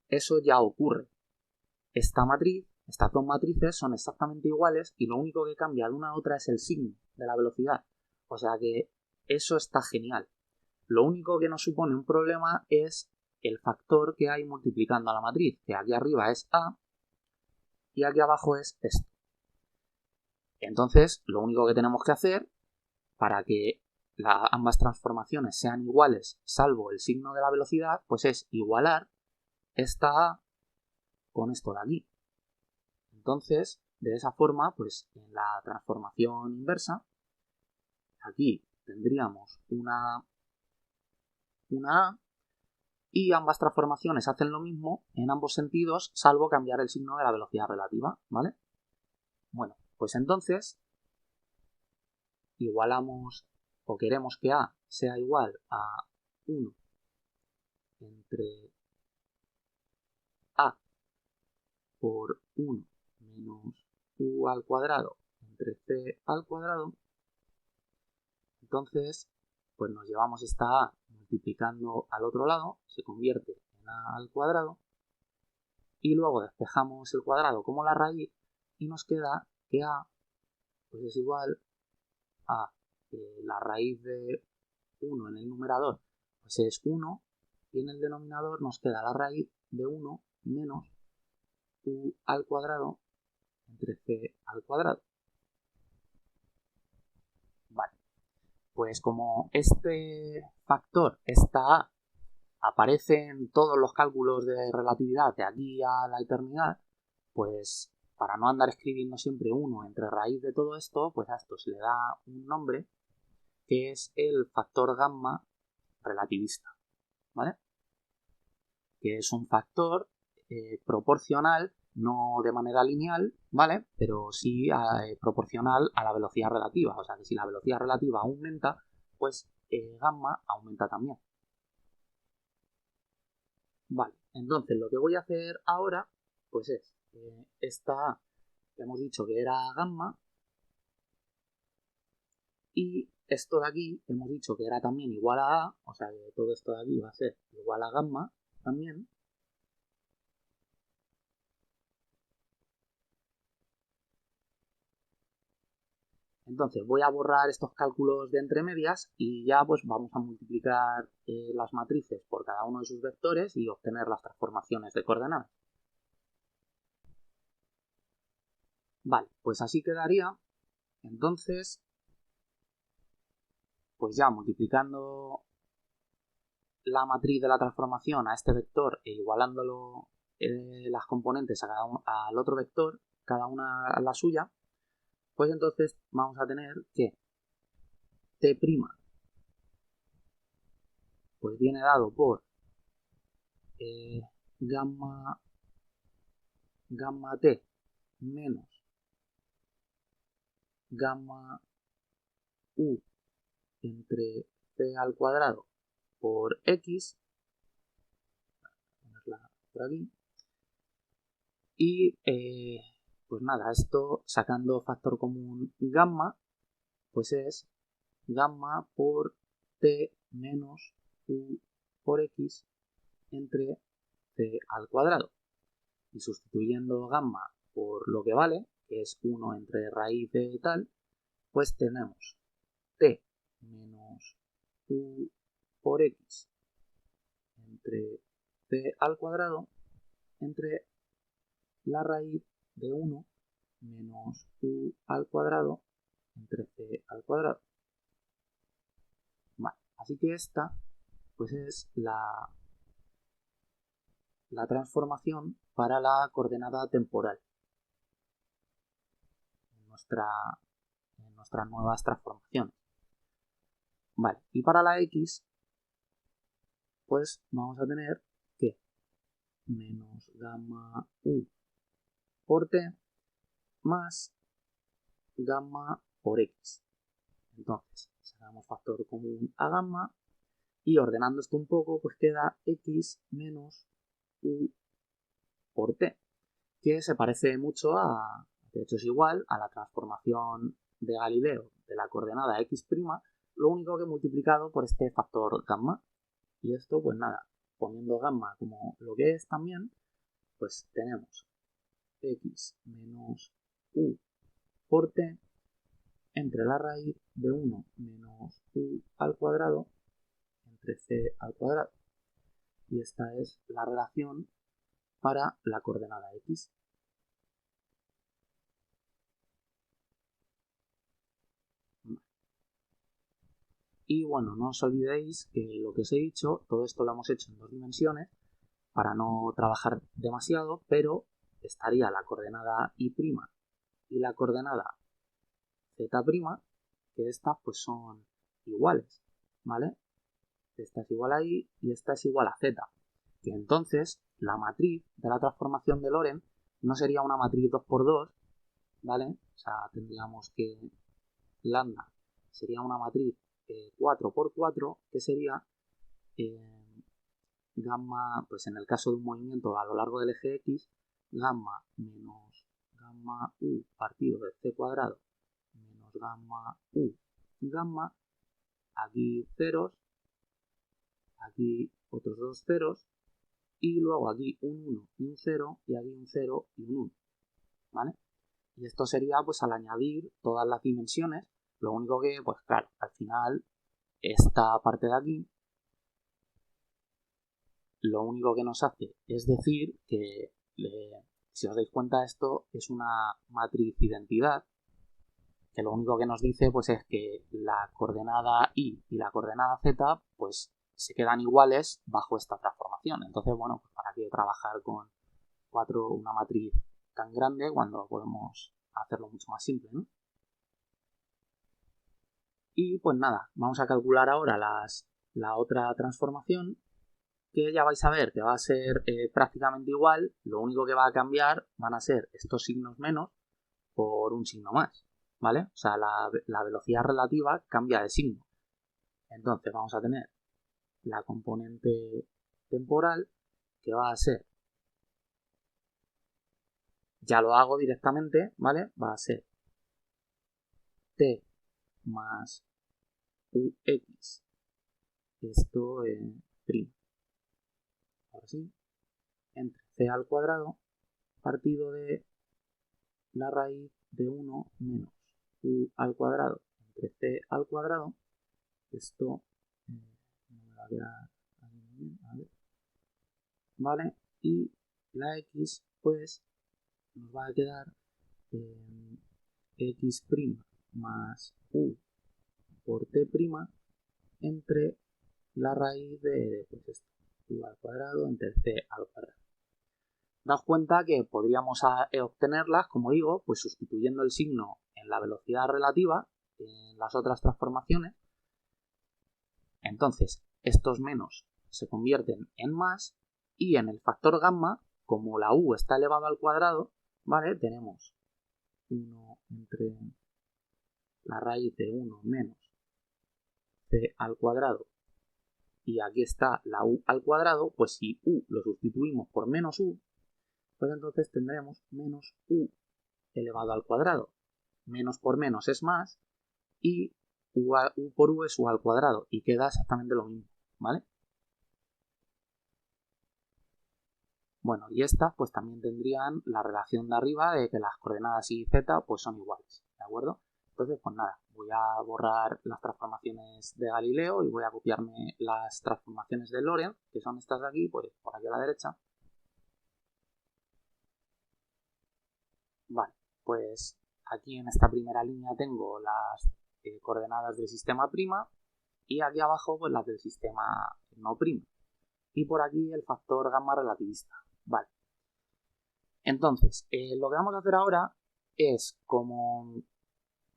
eso ya ocurre. Estas dos matrices son exactamente iguales y lo único que cambia de una a otra es el signo de la velocidad. O sea que eso está genial. Lo único que nos supone un problema es el factor que hay multiplicando a la matriz, que aquí arriba es A y aquí abajo es esto. Entonces, lo único que tenemos que hacer para que ambas transformaciones sean iguales, salvo el signo de la velocidad, pues es igualar esta A con esto de aquí. Entonces, de esa forma, pues en la transformación inversa, aquí tendríamos una A y ambas transformaciones hacen lo mismo en ambos sentidos, salvo cambiar el signo de la velocidad relativa, ¿vale? Bueno, pues entonces igualamos o queremos que A sea igual a 1 entre A por 1 menos U al cuadrado entre C al cuadrado. Entonces, pues nos llevamos esta A multiplicando al otro lado, se convierte en A al cuadrado, y luego despejamos el cuadrado como la raíz y nos queda que A pues es igual a la raíz de 1 en el numerador, pues es 1, y en el denominador nos queda la raíz de 1 menos U al cuadrado entre C al cuadrado. Vale, pues como este factor, esta A, aparece en todos los cálculos de relatividad de aquí a la eternidad, pues para no andar escribiendo siempre 1 entre raíz de todo esto, pues a esto se le da un nombre que es el factor gamma relativista, ¿vale? Que es un factor proporcional, no de manera lineal, ¿vale? Pero sí proporcional a la velocidad relativa. O sea que si la velocidad relativa aumenta, pues gamma aumenta también. Vale, entonces lo que voy a hacer ahora, pues es esta A, que hemos dicho que era gamma, y esto de aquí hemos dicho que era también igual a A, o sea que todo esto de aquí va a ser igual a gamma también. Entonces voy a borrar estos cálculos de entre medias y ya pues vamos a multiplicar las matrices por cada uno de sus vectores y obtener las transformaciones de coordenadas. Vale, pues así quedaría. Entonces, pues ya multiplicando la matriz de la transformación a este vector e igualándolo las componentes al otro vector, cada una a la suya, pues entonces vamos a tener que t' pues viene dado por gamma t menos gamma u entre c al cuadrado por x, ponerla por aquí, y pues nada, esto sacando factor común gamma, pues es gamma por t menos u por x entre c al cuadrado. Y sustituyendo gamma por lo que vale, que es 1 entre raíz de tal, pues tenemos t menos u por x entre c al cuadrado entre la raíz de 1 menos u al cuadrado entre c al cuadrado. Vale, así que esta pues es la transformación para la coordenada temporal en nuestras nuevas transformaciones. Vale, y para la x, pues vamos a tener que menos gamma u por t más gamma por x. Entonces, sacamos factor común a gamma y ordenando esto un poco, pues queda x menos u por t, que se parece mucho de hecho es igual a la transformación de Galileo de la coordenada x', lo único que multiplicado por este factor gamma. Y esto, pues nada, poniendo gamma como lo que es también, pues tenemos x menos u por t entre la raíz de 1 menos u al cuadrado entre c al cuadrado. Y esta es la relación para la coordenada X. Y bueno, no os olvidéis que lo que os he dicho, todo esto lo hemos hecho en 2 dimensiones para no trabajar demasiado, pero estaría la coordenada Y' y la coordenada Z', que estas pues son iguales, ¿vale? Esta es igual a Y y esta es igual a Z. Que entonces la matriz de la transformación de Lorentz no sería una matriz 2×2, ¿vale? O sea, tendríamos que lambda sería una matriz 4×4, que sería gamma, pues en el caso de un movimiento a lo largo del eje X, gamma menos gamma U partido de C cuadrado menos gamma U gamma, aquí ceros, aquí otros 2 ceros, y luego aquí un 1 y un 0, y aquí un 0 y un 1, ¿vale? Y esto sería pues al añadir todas las dimensiones, lo único que, pues claro, al final esta parte de aquí lo único que nos hace es decir que, si os dais cuenta, esto es una matriz identidad, que lo único que nos dice pues es que la coordenada Y y la coordenada Z pues se quedan iguales bajo esta transformación. Entonces, bueno, pues para qué trabajar con una matriz tan grande cuando podemos hacerlo mucho más simple, ¿no? Y pues nada, vamos a calcular ahora la otra transformación, que ya vais a ver que va a ser prácticamente igual. Lo único que va a cambiar van a ser estos signos menos por un signo más, ¿vale? O sea, la velocidad relativa cambia de signo. Entonces vamos a tener la componente temporal, que va a ser, ya lo hago directamente, ¿vale? Va a ser t más ux, esto primo, ahora sí, entre c al cuadrado partido de la raíz de 1 menos u al cuadrado entre c al cuadrado. Esto no me va a quedar bien, a ver, ¿vale? Y la x pues nos va a quedar x' más u por t' entre la raíz de pues esto, u al cuadrado entre c al cuadrado. Daos cuenta que podríamos obtenerlas, como digo, pues sustituyendo el signo en la velocidad relativa en las otras transformaciones. Entonces, estos menos se convierten en más, y en el factor gamma, como la u está elevado al cuadrado, ¿vale? Tenemos 1 entre la raíz de 1 menos c al cuadrado, y aquí está la u al cuadrado. Pues si u lo sustituimos por menos u, pues entonces tendremos menos u elevado al cuadrado. Menos por menos es más, y u por u es u al cuadrado, y queda exactamente lo mismo, ¿vale? Bueno, y estas pues también tendrían la relación de arriba de que las coordenadas y z pues son iguales, ¿de acuerdo? Entonces, pues nada, voy a borrar las transformaciones de Galileo y voy a copiarme las transformaciones de Lorentz, que son estas de aquí, pues por aquí a la derecha. Vale, pues aquí en esta primera línea tengo las coordenadas del sistema prima, y aquí abajo pues las del sistema no prima. Y por aquí el factor gamma relativista. Vale. Entonces, lo que vamos a hacer ahora es, como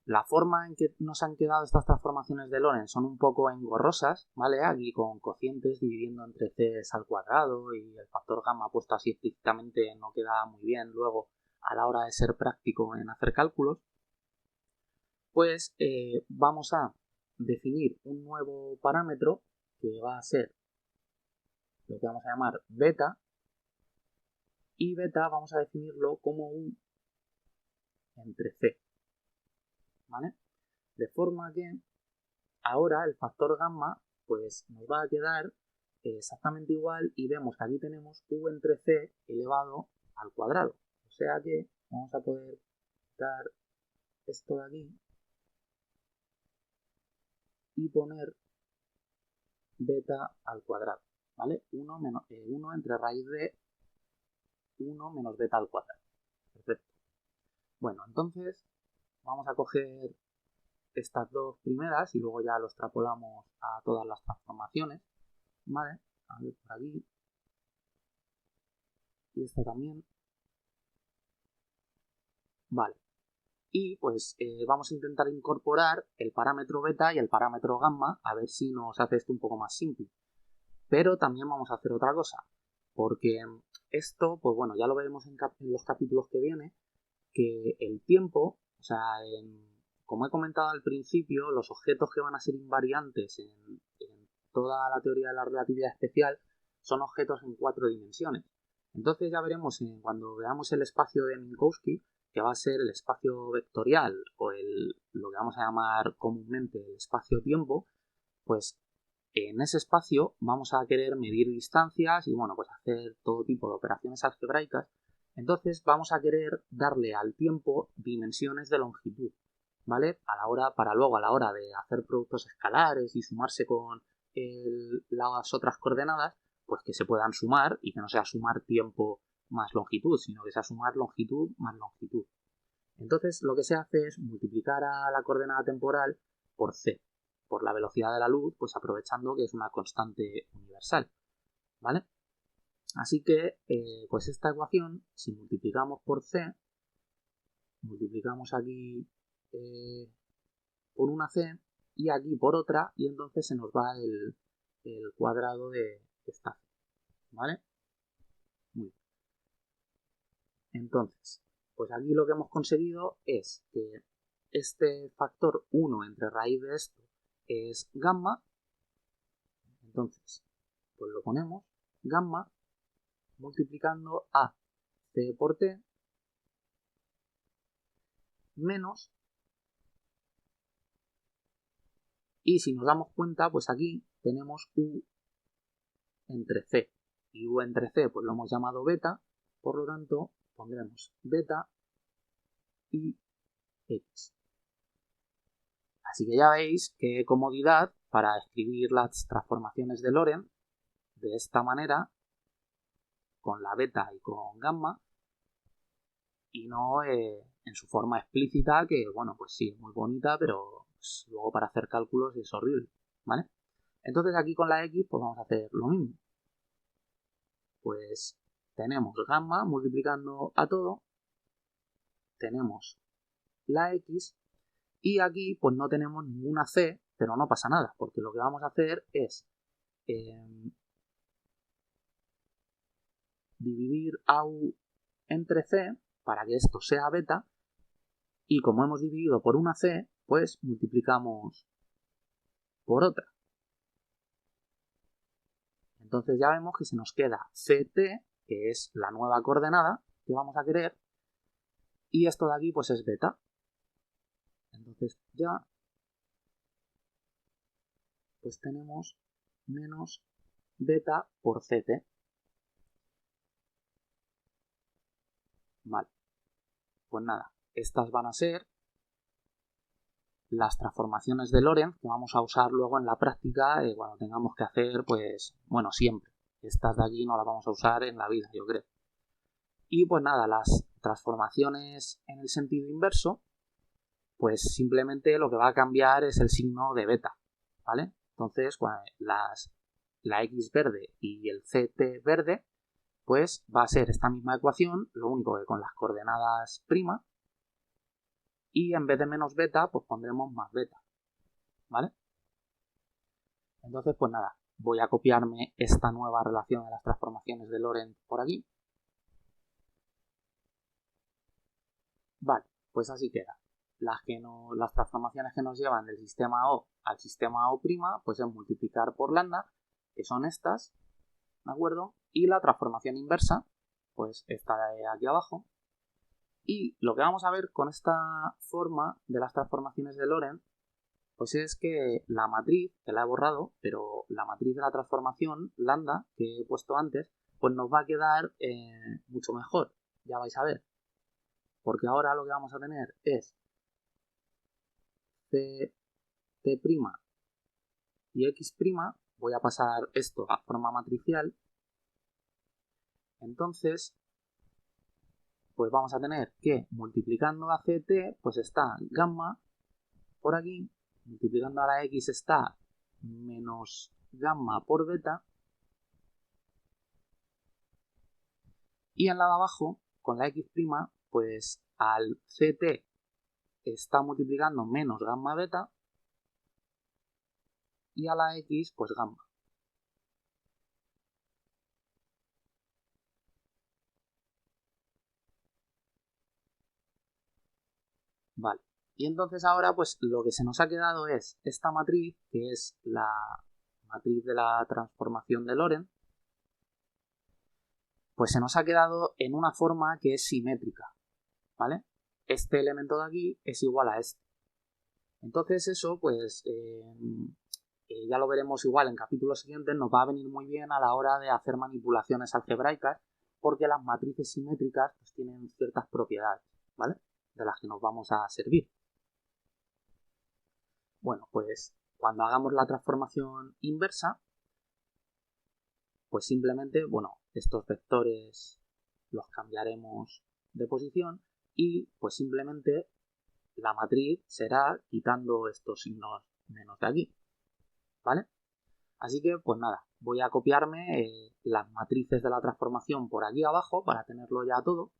la forma en que nos han quedado estas transformaciones de Lorentz son un poco engorrosas, ¿vale? Aquí con cocientes dividiendo entre c al cuadrado, y el factor gamma puesto así explícitamente no queda muy bien luego a la hora de ser práctico en hacer cálculos, pues vamos a definir un nuevo parámetro que va a ser lo que vamos a llamar beta, y beta vamos a definirlo como un entre c, ¿vale? De forma que ahora el factor gamma pues nos va a quedar exactamente igual, y vemos que aquí tenemos u entre c elevado al cuadrado. O sea que vamos a poder quitar esto de aquí y poner beta al cuadrado, ¿vale? 1 entre raíz de 1 menos beta al cuadrado. Perfecto. Bueno, entonces vamos a coger estas dos primeras y luego ya lo extrapolamos a todas las transformaciones, ¿vale? A ver, por aquí. Y esta también. Vale. Y pues vamos a intentar incorporar el parámetro beta y el parámetro gamma a ver si nos hace esto un poco más simple. Pero también vamos a hacer otra cosa, porque esto, pues bueno, ya lo veremos en los capítulos que vienen, que el tiempo, o sea, como he comentado al principio, los objetos que van a ser invariantes en toda la teoría de la relatividad especial son objetos en 4 dimensiones. Entonces ya veremos cuando veamos el espacio de Minkowski, que va a ser el espacio vectorial o lo que vamos a llamar comúnmente el espacio-tiempo, pues en ese espacio vamos a querer medir distancias y bueno, pues hacer todo tipo de operaciones algebraicas. Entonces vamos a querer darle al tiempo dimensiones de longitud, ¿vale? Para luego a la hora de hacer productos escalares y sumarse con las otras coordenadas, pues que se puedan sumar y que no sea sumar tiempo más longitud, sino que sea sumar longitud más longitud. Entonces lo que se hace es multiplicar a la coordenada temporal por c, por la velocidad de la luz, pues aprovechando que es una constante universal, ¿vale? Así que, pues esta ecuación, si multiplicamos por c, multiplicamos aquí por una c y aquí por otra, y entonces se nos va el cuadrado de esta c, ¿vale? Muy bien. Entonces, pues aquí lo que hemos conseguido es que este factor 1 entre raíz de esto es gamma. Entonces, pues lo ponemos gamma multiplicando a c por t menos, y si nos damos cuenta, pues aquí tenemos u entre c, y u entre c pues lo hemos llamado beta, por lo tanto pondremos beta y x. Así que ya veis qué comodidad para escribir las transformaciones de Lorentz de esta manera, con la beta y con gamma, y no en su forma explícita, que bueno, pues sí, muy bonita, pero pues, luego para hacer cálculos es horrible, ¿vale? Entonces aquí con la x pues vamos a hacer lo mismo. Pues tenemos gamma multiplicando a todo, tenemos la x, y aquí pues no tenemos ninguna c, pero no pasa nada, porque lo que vamos a hacer es dividir a u entre c para que esto sea beta, y como hemos dividido por una c, pues multiplicamos por otra. Entonces ya vemos que se nos queda ct, que es la nueva coordenada que vamos a querer, y esto de aquí pues es beta. Entonces ya pues tenemos menos beta por ct. Vale, pues nada, estas van a ser las transformaciones de Lorentz que vamos a usar luego en la práctica cuando tengamos que hacer, pues, bueno, siempre. Estas de aquí no las vamos a usar en la vida, yo creo. Y pues nada, las transformaciones en el sentido inverso, pues simplemente lo que va a cambiar es el signo de beta, ¿vale? Entonces, la x verde y el ct verde, pues va a ser esta misma ecuación, lo único que con las coordenadas prima, y en vez de menos beta, pues pondremos más beta, ¿vale? Entonces, pues nada, voy a copiarme esta nueva relación de las transformaciones de Lorentz por aquí. Vale, pues así queda. Las transformaciones que nos llevan del sistema O al sistema O', pues es multiplicar por lambda, que son estas, ¿de acuerdo? Y la transformación inversa, pues esta de aquí abajo. Y lo que vamos a ver con esta forma de las transformaciones de Lorentz, pues es que la matriz, que la he borrado, pero la matriz de la transformación, lambda, que he puesto antes, pues nos va a quedar mucho mejor, ya vais a ver. Porque ahora lo que vamos a tener es t' y x', voy a pasar esto a forma matricial. Entonces, pues vamos a tener que multiplicando a ct, pues está gamma por aquí, multiplicando a la x está menos gamma por beta, y en la de abajo, con la x', pues al ct está multiplicando menos gamma beta, y a la x, pues gamma. Vale. Y entonces ahora, pues lo que se nos ha quedado es esta matriz, que es la matriz de la transformación de Lorentz, pues se nos ha quedado en una forma que es simétrica, ¿vale? Este elemento de aquí es igual a este. Entonces eso, pues ya lo veremos igual en capítulos siguientes, nos va a venir muy bien a la hora de hacer manipulaciones algebraicas, porque las matrices simétricas pues tienen ciertas propiedades, ¿vale? De las que nos vamos a servir. Bueno, pues cuando hagamos la transformación inversa, pues simplemente, bueno, estos vectores los cambiaremos de posición y pues simplemente la matriz será quitando estos signos menos de aquí, ¿vale? Así que, pues nada, voy a copiarme las matrices de la transformación por aquí abajo para tenerlo ya todo.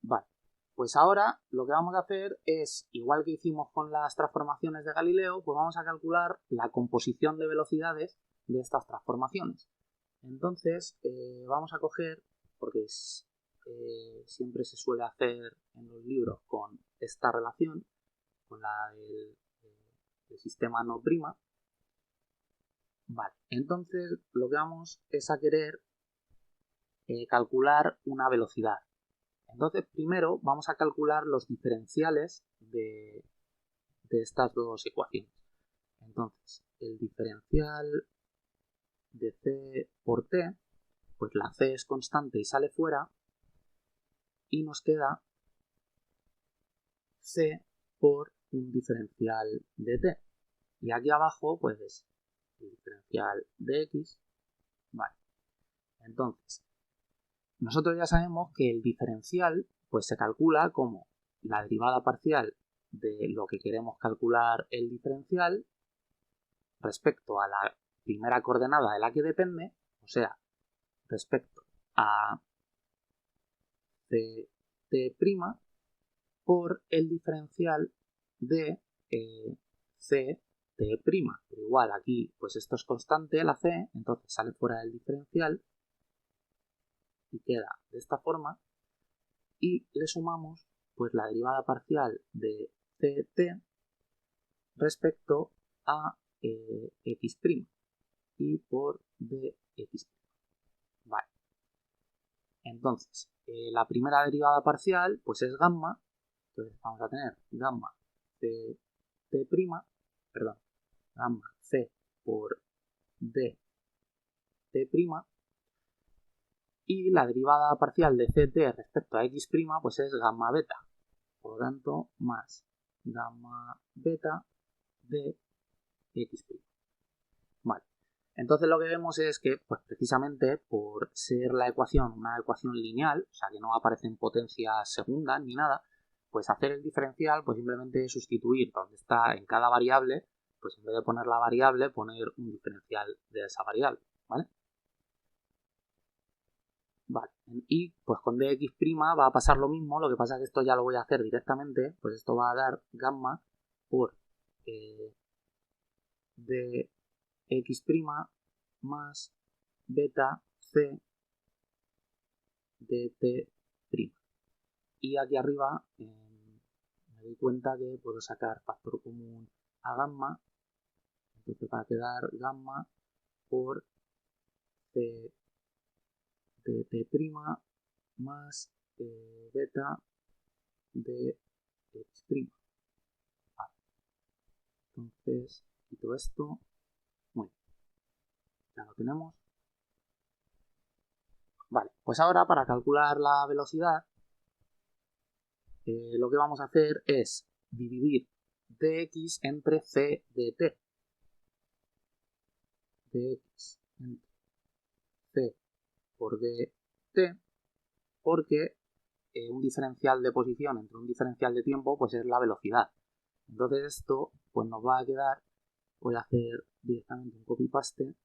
Vale, pues ahora lo que vamos a hacer es, igual que hicimos con las transformaciones de Galileo, pues vamos a calcular la composición de velocidades de estas transformaciones. Entonces, vamos a coger, porque siempre se suele hacer en los libros con esta relación, con la del sistema no prima. Vale, entonces lo que vamos es a querer calcular una velocidad. Entonces primero vamos a calcular los diferenciales de estas dos ecuaciones. Entonces el diferencial de c por t, pues la c es constante y sale fuera, y nos queda c por un diferencial de t. Y aquí abajo pues es el diferencial de x. Vale, entonces nosotros ya sabemos que el diferencial pues se calcula como la derivada parcial de lo que queremos calcular el diferencial respecto a la primera coordenada de la que depende, o sea, respecto a ct' por el diferencial de ct'. Pero igual aquí pues esto es constante, la c, entonces sale fuera del diferencial y queda de esta forma, y le sumamos pues la derivada parcial de ct respecto a x' y por dx'. Vale. Entonces, la primera derivada parcial pues es gamma, entonces vamos a tener gamma ct', perdón, gamma c por dt', y la derivada parcial de ct respecto a x' pues es gamma beta, por lo tanto más gamma beta de x'. Vale. Entonces lo que vemos es que, pues precisamente por ser la ecuación una ecuación lineal, o sea que no aparecen potencias segundas ni nada, pues hacer el diferencial, pues simplemente sustituir donde está en cada variable, pues en vez de poner la variable, poner un diferencial de esa variable, ¿vale? Vale, y pues con dx' va a pasar lo mismo, lo que pasa es que esto ya lo voy a hacer directamente, pues esto va a dar gamma por dx' más beta c dt'. Y aquí arriba me doy cuenta que puedo sacar factor común a gamma, entonces va a quedar gamma por c dt' más beta de x'. Vale. Entonces quito esto. Muy bien. Ya lo tenemos. Vale, pues ahora para calcular la velocidad lo que vamos a hacer es dividir dx entre c dt. dx entre c por dt, porque un diferencial de posición entre un diferencial de tiempo pues es la velocidad. Entonces esto pues nos va a quedar, voy a hacer directamente un copy paste,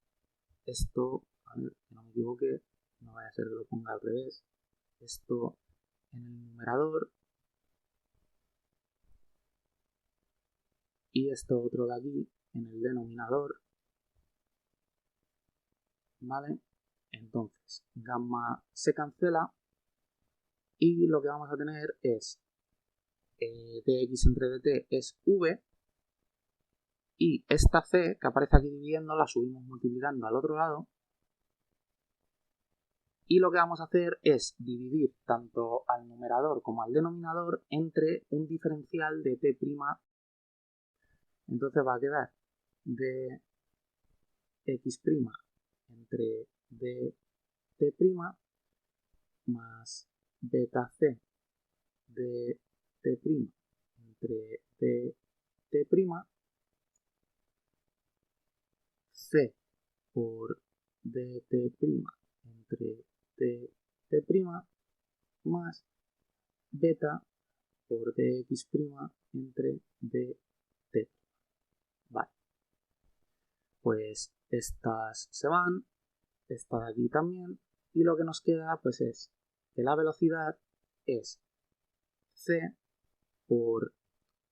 esto, a ver, que no me equivoque, no vaya a ser que lo ponga al revés, esto en el numerador y esto otro de aquí en el denominador, ¿vale? Entonces gamma se cancela y lo que vamos a tener es dx entre dt es v, y esta c que aparece aquí dividiendo la subimos multiplicando al otro lado, y lo que vamos a hacer es dividir tanto al numerador como al denominador entre un diferencial de t'. Entonces va a quedar dx' entre dt' más beta c de t' entre dt', c por dt' entre dt' más beta por dx' entre dt. Vale, pues estas se van, esta de aquí también, y lo que nos queda pues es que la velocidad es c por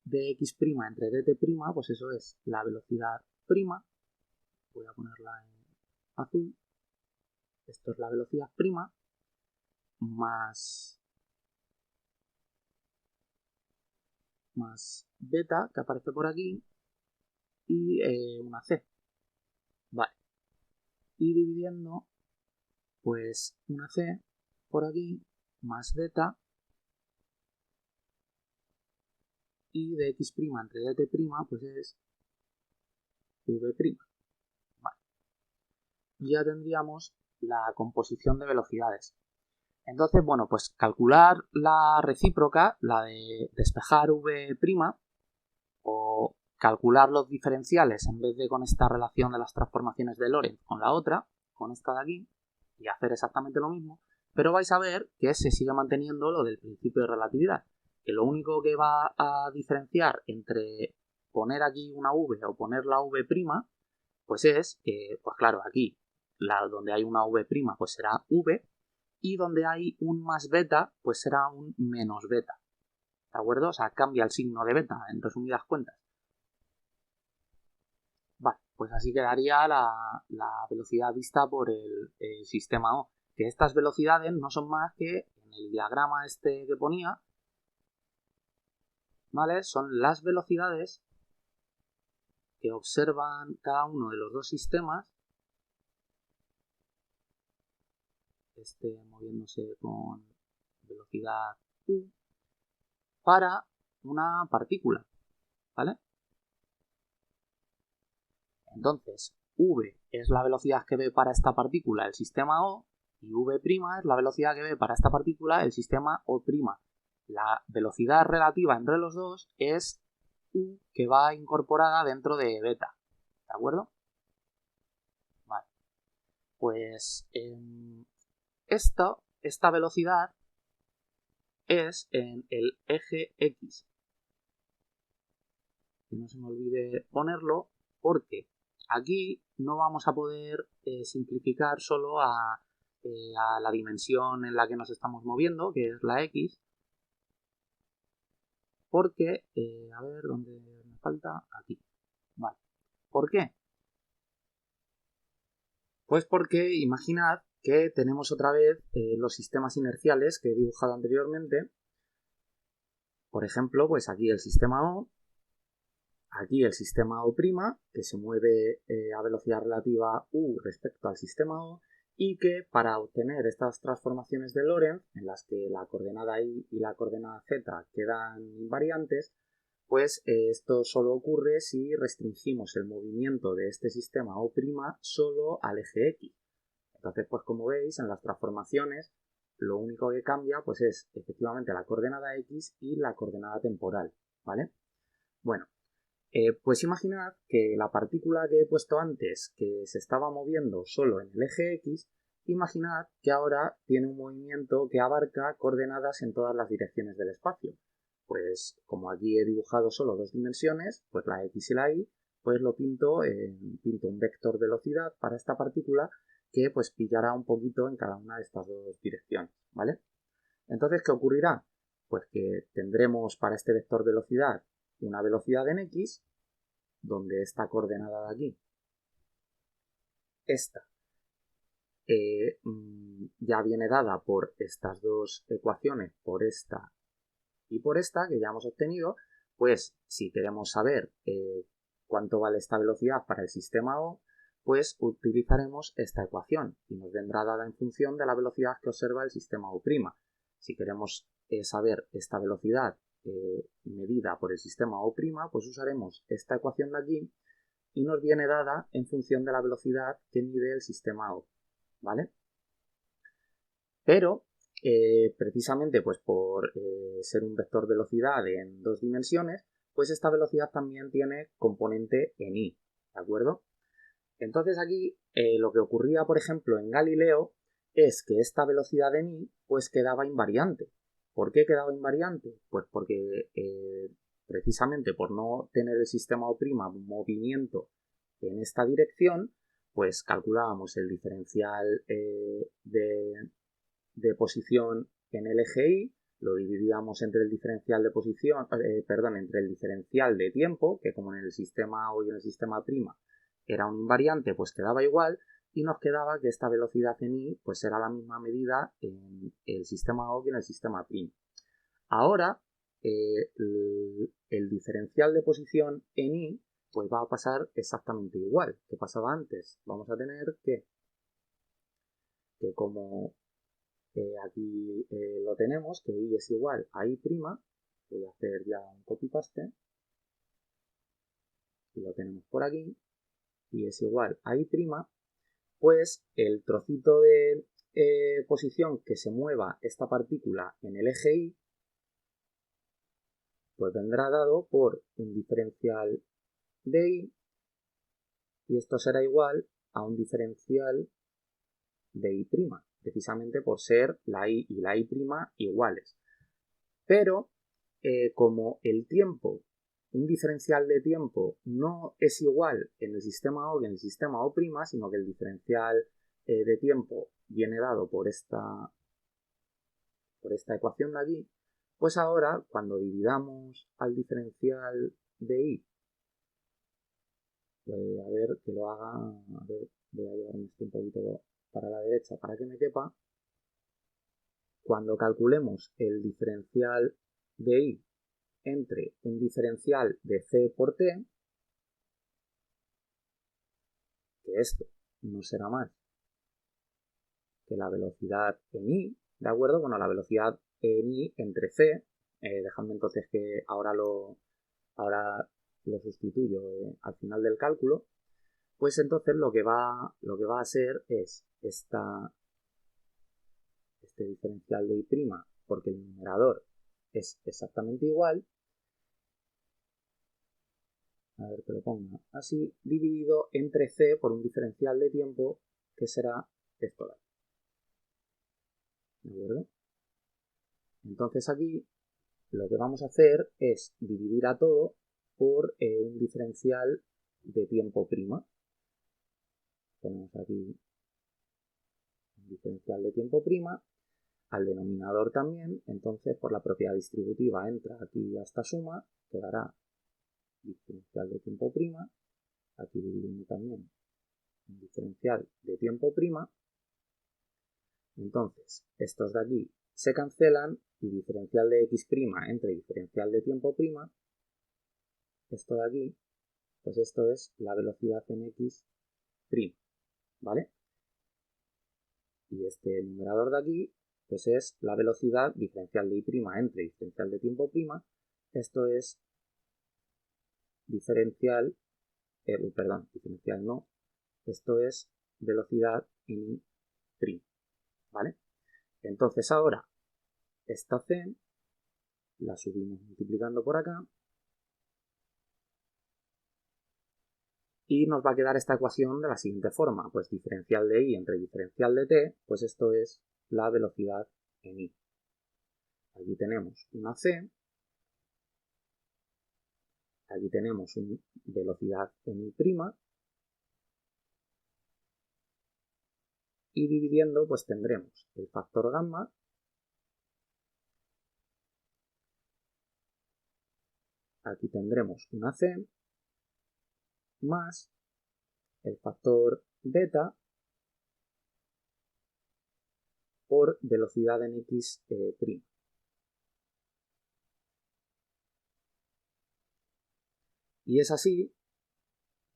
dx' entre dt', pues eso es la velocidad prima, voy a ponerla en azul, esto es la velocidad prima, más beta que aparece por aquí y una c. Vale, y dividiendo pues una c por aquí más beta y de x' entre dt' pues es v'. Vale. Ya tendríamos la composición de velocidades. Entonces, bueno, pues calcular la recíproca, la de despejar v', o calcular los diferenciales en vez de con esta relación de las transformaciones de Lorentz con la otra, con esta de aquí, y hacer exactamente lo mismo, pero vais a ver que se sigue manteniendo lo del principio de relatividad, que lo único que va a diferenciar entre poner aquí una v o poner la v', pues es que, pues claro, aquí donde hay una v', pues será v, y donde hay un más beta, pues será un menos beta. ¿De acuerdo? O sea, cambia el signo de beta, en resumidas cuentas. Vale, pues así quedaría la velocidad vista por el sistema O. Que estas velocidades no son más que, en el diagrama este que ponía, ¿vale? Son las velocidades que observan cada uno de los dos sistemas, este moviéndose con velocidad u, para una partícula, ¿vale? Entonces, v es la velocidad que ve para esta partícula el sistema O, y v' es la velocidad que ve para esta partícula el sistema O'. La velocidad relativa entre los dos es u, que va incorporada dentro de beta. ¿De acuerdo? Vale. Pues esta velocidad es en el eje X. Que no se me olvide ponerlo, porque aquí no vamos a poder simplificar solo a la dimensión en la que nos estamos moviendo, que es la X, porque, a ver, ¿dónde me falta? Aquí. Vale. ¿Por qué? Pues porque imaginad que tenemos otra vez los sistemas inerciales que he dibujado anteriormente. Por ejemplo, pues aquí el sistema O, aquí el sistema O', que se mueve a velocidad relativa u respecto al sistema O, y que para obtener estas transformaciones de Lorentz, en las que la coordenada y la coordenada z quedan invariantes, pues esto solo ocurre si restringimos el movimiento de este sistema O' solo al eje X. Entonces, pues como veis, en las transformaciones lo único que cambia pues es efectivamente la coordenada X y la coordenada temporal, ¿vale? Bueno, Pues imaginad que la partícula que he puesto antes, que se estaba moviendo solo en el eje X, imaginad que ahora tiene un movimiento que abarca coordenadas en todas las direcciones del espacio. Pues como aquí he dibujado solo dos dimensiones, pues la X y la Y, pues lo pinto un vector velocidad para esta partícula que pues pillará un poquito en cada una de estas dos direcciones, ¿vale? Entonces, ¿qué ocurrirá? Pues que tendremos para este vector velocidad una velocidad en X, donde esta coordenada de aquí, esta, ya viene dada por estas dos ecuaciones, por esta y por esta que ya hemos obtenido. Pues si queremos saber cuánto vale esta velocidad para el sistema O, pues utilizaremos esta ecuación y nos vendrá dada en función de la velocidad que observa el sistema O'. Si queremos saber esta velocidad medida por el sistema O', pues usaremos esta ecuación de aquí y nos viene dada en función de la velocidad que mide el sistema O, ¿vale? Pero precisamente pues por ser un vector velocidad en dos dimensiones, pues esta velocidad también tiene componente en y, ¿de acuerdo? Entonces aquí lo que ocurría, por ejemplo, en Galileo es que esta velocidad en y pues quedaba invariante. ¿Por qué quedaba invariante? Pues porque precisamente por no tener el sistema O' un movimiento en esta dirección, pues calculábamos el diferencial de posición en el eje Y, lo dividíamos entre el diferencial de posición, entre el diferencial de tiempo, que como en el sistema O y en el sistema prima era un invariante, pues quedaba igual, y nos quedaba que esta velocidad en Y pues era la misma medida en el sistema O que en el sistema prima. Ahora, el diferencial de posición en Y pues va a pasar exactamente igual que pasaba antes. Vamos a tener que como aquí lo tenemos, que y es igual a y', voy a hacer ya un copy-paste, y lo tenemos por aquí, y es igual a y', pues el trocito de posición que se mueva esta partícula en el eje y, pues vendrá dado por un diferencial de y, y esto será igual a un diferencial de y', precisamente por ser la y y la y' iguales. Pero como el tiempo, un diferencial de tiempo no es igual en el sistema O que en el sistema O', sino que el diferencial de tiempo viene dado por esta ecuación de aquí, pues ahora cuando dividamos al diferencial de y, a ver que lo haga, a ver, voy a llevarme esto un poquito para la derecha para que me quepa. Cuando calculemos el diferencial de y entre un diferencial de c por t, que esto no será más que la velocidad en y, ¿de acuerdo? Bueno, la velocidad en y entre c, dejadme entonces que ahora lo sustituyo al final del cálculo, pues entonces lo que va a ser es este diferencial de y', porque el numerador es exactamente igual, a ver que lo ponga así, dividido entre c por un diferencial de tiempo que será esto de aquí. ¿De acuerdo? Entonces aquí lo que vamos a hacer es dividir a todo por un diferencial de tiempo prima. Tenemos aquí un diferencial de tiempo prima, al denominador también, entonces por la propiedad distributiva entra aquí a esta suma, quedará diferencial de tiempo prima, aquí dividimos también un diferencial de tiempo prima, entonces estos de aquí se cancelan y diferencial de x' entre diferencial de tiempo prima, esto de aquí, pues esto es la velocidad en x', ¿vale? Y este numerador de aquí, pues es la velocidad diferencial de y' entre diferencial de tiempo prima, esto es diferencial no, esto es velocidad en y', ¿vale? Entonces ahora esta c la subimos multiplicando por acá y nos va a quedar esta ecuación de la siguiente forma. Pues diferencial de i entre diferencial de t, pues esto es la velocidad en i. Aquí tenemos una c, aquí tenemos una velocidad en i', y dividiendo pues tendremos el factor gamma aquí tendremos una c más el factor beta por velocidad en x'. Y es así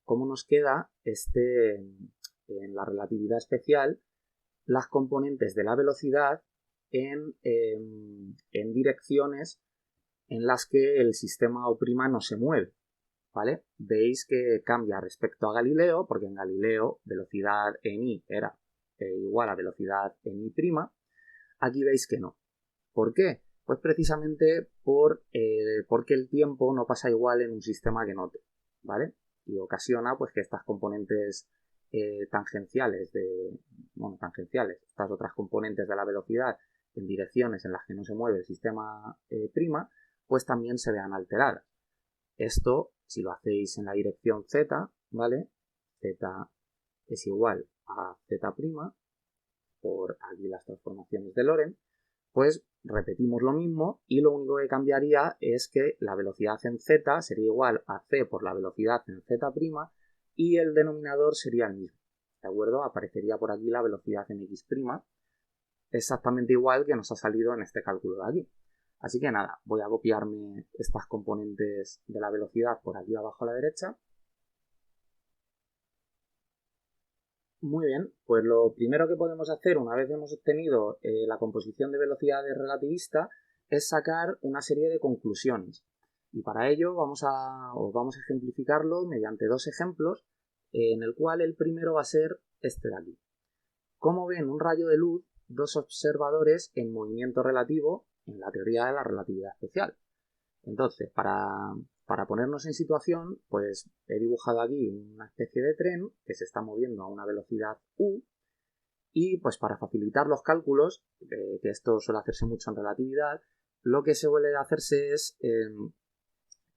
como nos queda en la relatividad especial las componentes de la velocidad en direcciones en las que el sistema O' no se mueve, ¿vale? Veis que cambia respecto a Galileo, porque en Galileo velocidad en i era igual a velocidad en i'. Aquí veis que no. ¿Por qué? Pues precisamente porque el tiempo no pasa igual en un sistema que en otro, ¿vale? Y ocasiona pues que estas componentes tangenciales, estas otras componentes de la velocidad en direcciones en las que no se mueve el sistema prima, pues también se vean alteradas. Esto, si lo hacéis en la dirección z, ¿vale? Z es igual a z' por aquí las transformaciones de Lorentz, pues repetimos lo mismo y lo único que cambiaría es que la velocidad en z sería igual a c por la velocidad en z' y el denominador sería el mismo, ¿de acuerdo? Aparecería por aquí la velocidad en x', exactamente igual que nos ha salido en este cálculo de aquí. Así que nada, voy a copiarme estas componentes de la velocidad por aquí abajo a la derecha. Muy bien, pues lo primero que podemos hacer una vez hemos obtenido la composición de velocidades relativista es sacar una serie de conclusiones. Y para ello vamos a ejemplificarlo mediante dos ejemplos, en el cual el primero va a ser este de aquí. ¿Cómo ven un rayo de luz dos observadores en movimiento relativo en la teoría de la relatividad especial? Entonces, para ponernos en situación, pues he dibujado aquí una especie de tren que se está moviendo a una velocidad u y pues para facilitar los cálculos, que esto suele hacerse mucho en relatividad, lo que se suele hacerse es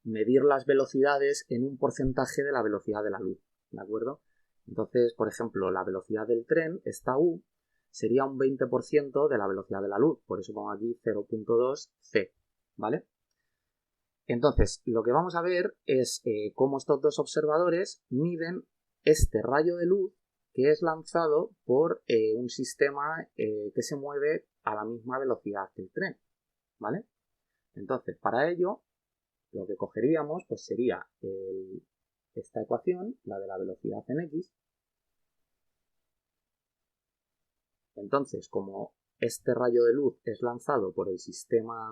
medir las velocidades en un porcentaje de la velocidad de la luz, ¿de acuerdo? Entonces, por ejemplo, la velocidad del tren, esta u, sería un 20% de la velocidad de la luz, por eso pongo aquí 0.2 c, ¿vale? Entonces, lo que vamos a ver es cómo estos dos observadores miden este rayo de luz que es lanzado por un sistema que se mueve a la misma velocidad que el tren, ¿vale? Entonces, para ello, lo que cogeríamos pues sería esta ecuación, la de la velocidad en x. Entonces, como este rayo de luz es lanzado por el sistema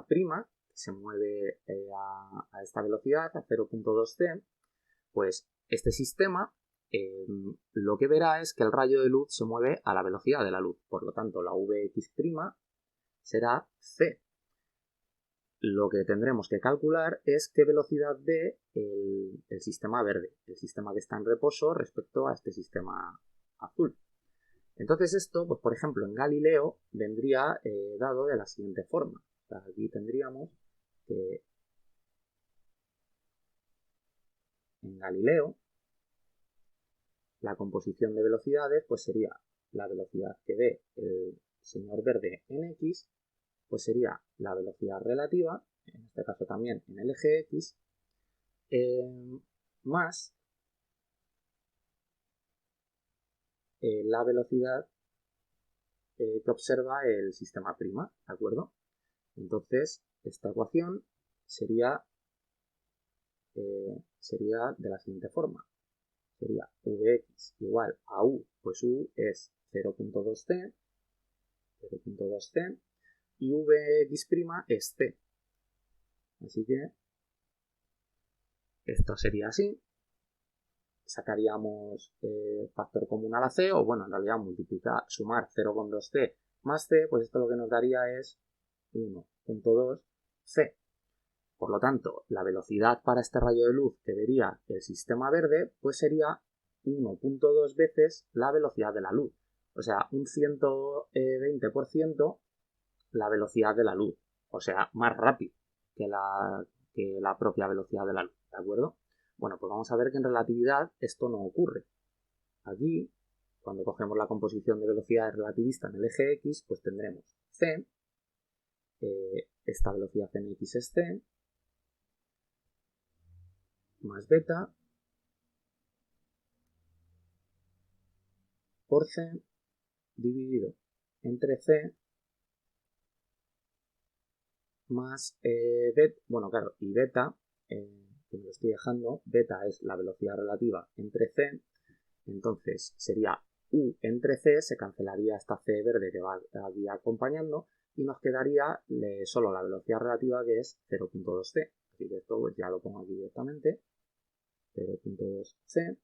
prima, que se mueve a esta velocidad, a 0.2 c, pues este sistema lo que verá es que el rayo de luz se mueve a la velocidad de la luz. Por lo tanto, la Vx' será c. Lo que tendremos que calcular es qué velocidad ve el sistema verde, el sistema que está en reposo respecto a este sistema azul. Entonces esto, pues por ejemplo, en Galileo vendría dado de la siguiente forma. O sea, aquí tendríamos que en Galileo la composición de velocidades pues sería la velocidad que ve el señor verde en x, pues sería la velocidad relativa, en este caso también en el eje x, más la velocidad que observa el sistema prima, ¿de acuerdo? Entonces, esta ecuación sería de la siguiente forma. Sería Vx igual a u, pues u es 0.2c, y Vx' es c. Así que esto sería así. Sacaríamos factor común a la c, o bueno, en realidad sumar 0.2c más c, pues esto lo que nos daría es 1.2c. Por lo tanto, la velocidad para este rayo de luz que vería el sistema verde pues sería 1.2 veces la velocidad de la luz. O sea, un 120% la velocidad de la luz. O sea, más rápido que la propia velocidad de la luz. ¿De acuerdo? Bueno, pues vamos a ver que en relatividad esto no ocurre. Aquí, cuando cogemos la composición de velocidades relativista en el eje X, pues tendremos c, esta velocidad en X es c, más beta, por c, dividido entre c, más beta, bueno, claro, y beta, que me lo estoy dejando, beta es la velocidad relativa entre c, entonces sería u entre c, se cancelaría esta c verde que va aquí acompañando, y nos quedaría solo la velocidad relativa, que es 0.2c. Así que esto pues ya lo pongo aquí directamente, 0.2c.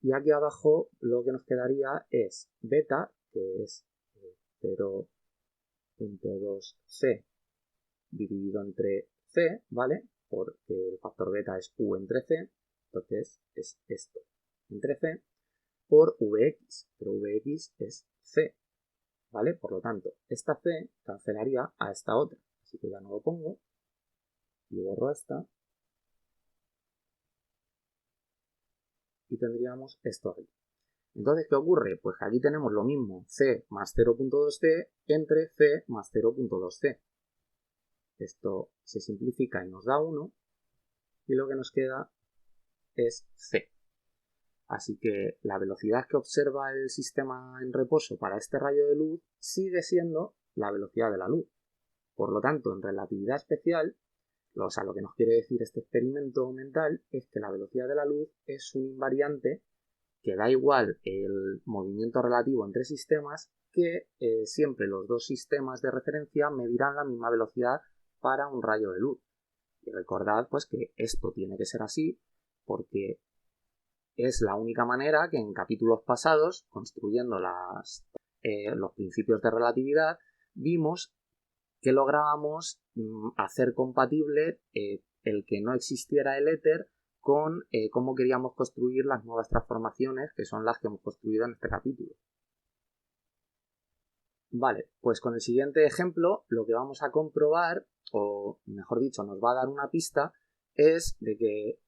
Y aquí abajo lo que nos quedaría es beta, que es 0.2c dividido entre c, ¿vale? Porque el factor beta es u entre c, entonces es esto entre c, por Vx, pero Vx es c, ¿vale? Por lo tanto, esta c cancelaría a esta otra, así que ya no lo pongo y borro esta y tendríamos esto aquí. Entonces, ¿qué ocurre? Pues que aquí tenemos lo mismo, c más 0.2c entre c más 0.2c. Esto se simplifica y nos da 1 y lo que nos queda es c. Así que la velocidad que observa el sistema en reposo para este rayo de luz sigue siendo la velocidad de la luz. Por lo tanto, en relatividad especial, lo que nos quiere decir este experimento mental es que la velocidad de la luz es un invariante que da igual el movimiento relativo entre sistemas, que siempre los dos sistemas de referencia medirán la misma velocidad para un rayo de luz. Y recordad pues que esto tiene que ser así porque es la única manera que en capítulos pasados, construyendo los principios de relatividad, vimos que lográbamos hacer compatible el que no existiera el éter con cómo queríamos construir las nuevas transformaciones, que son las que hemos construido en este capítulo. Vale, pues con el siguiente ejemplo lo que vamos a comprobar, o mejor dicho, nos va a dar una pista, es de que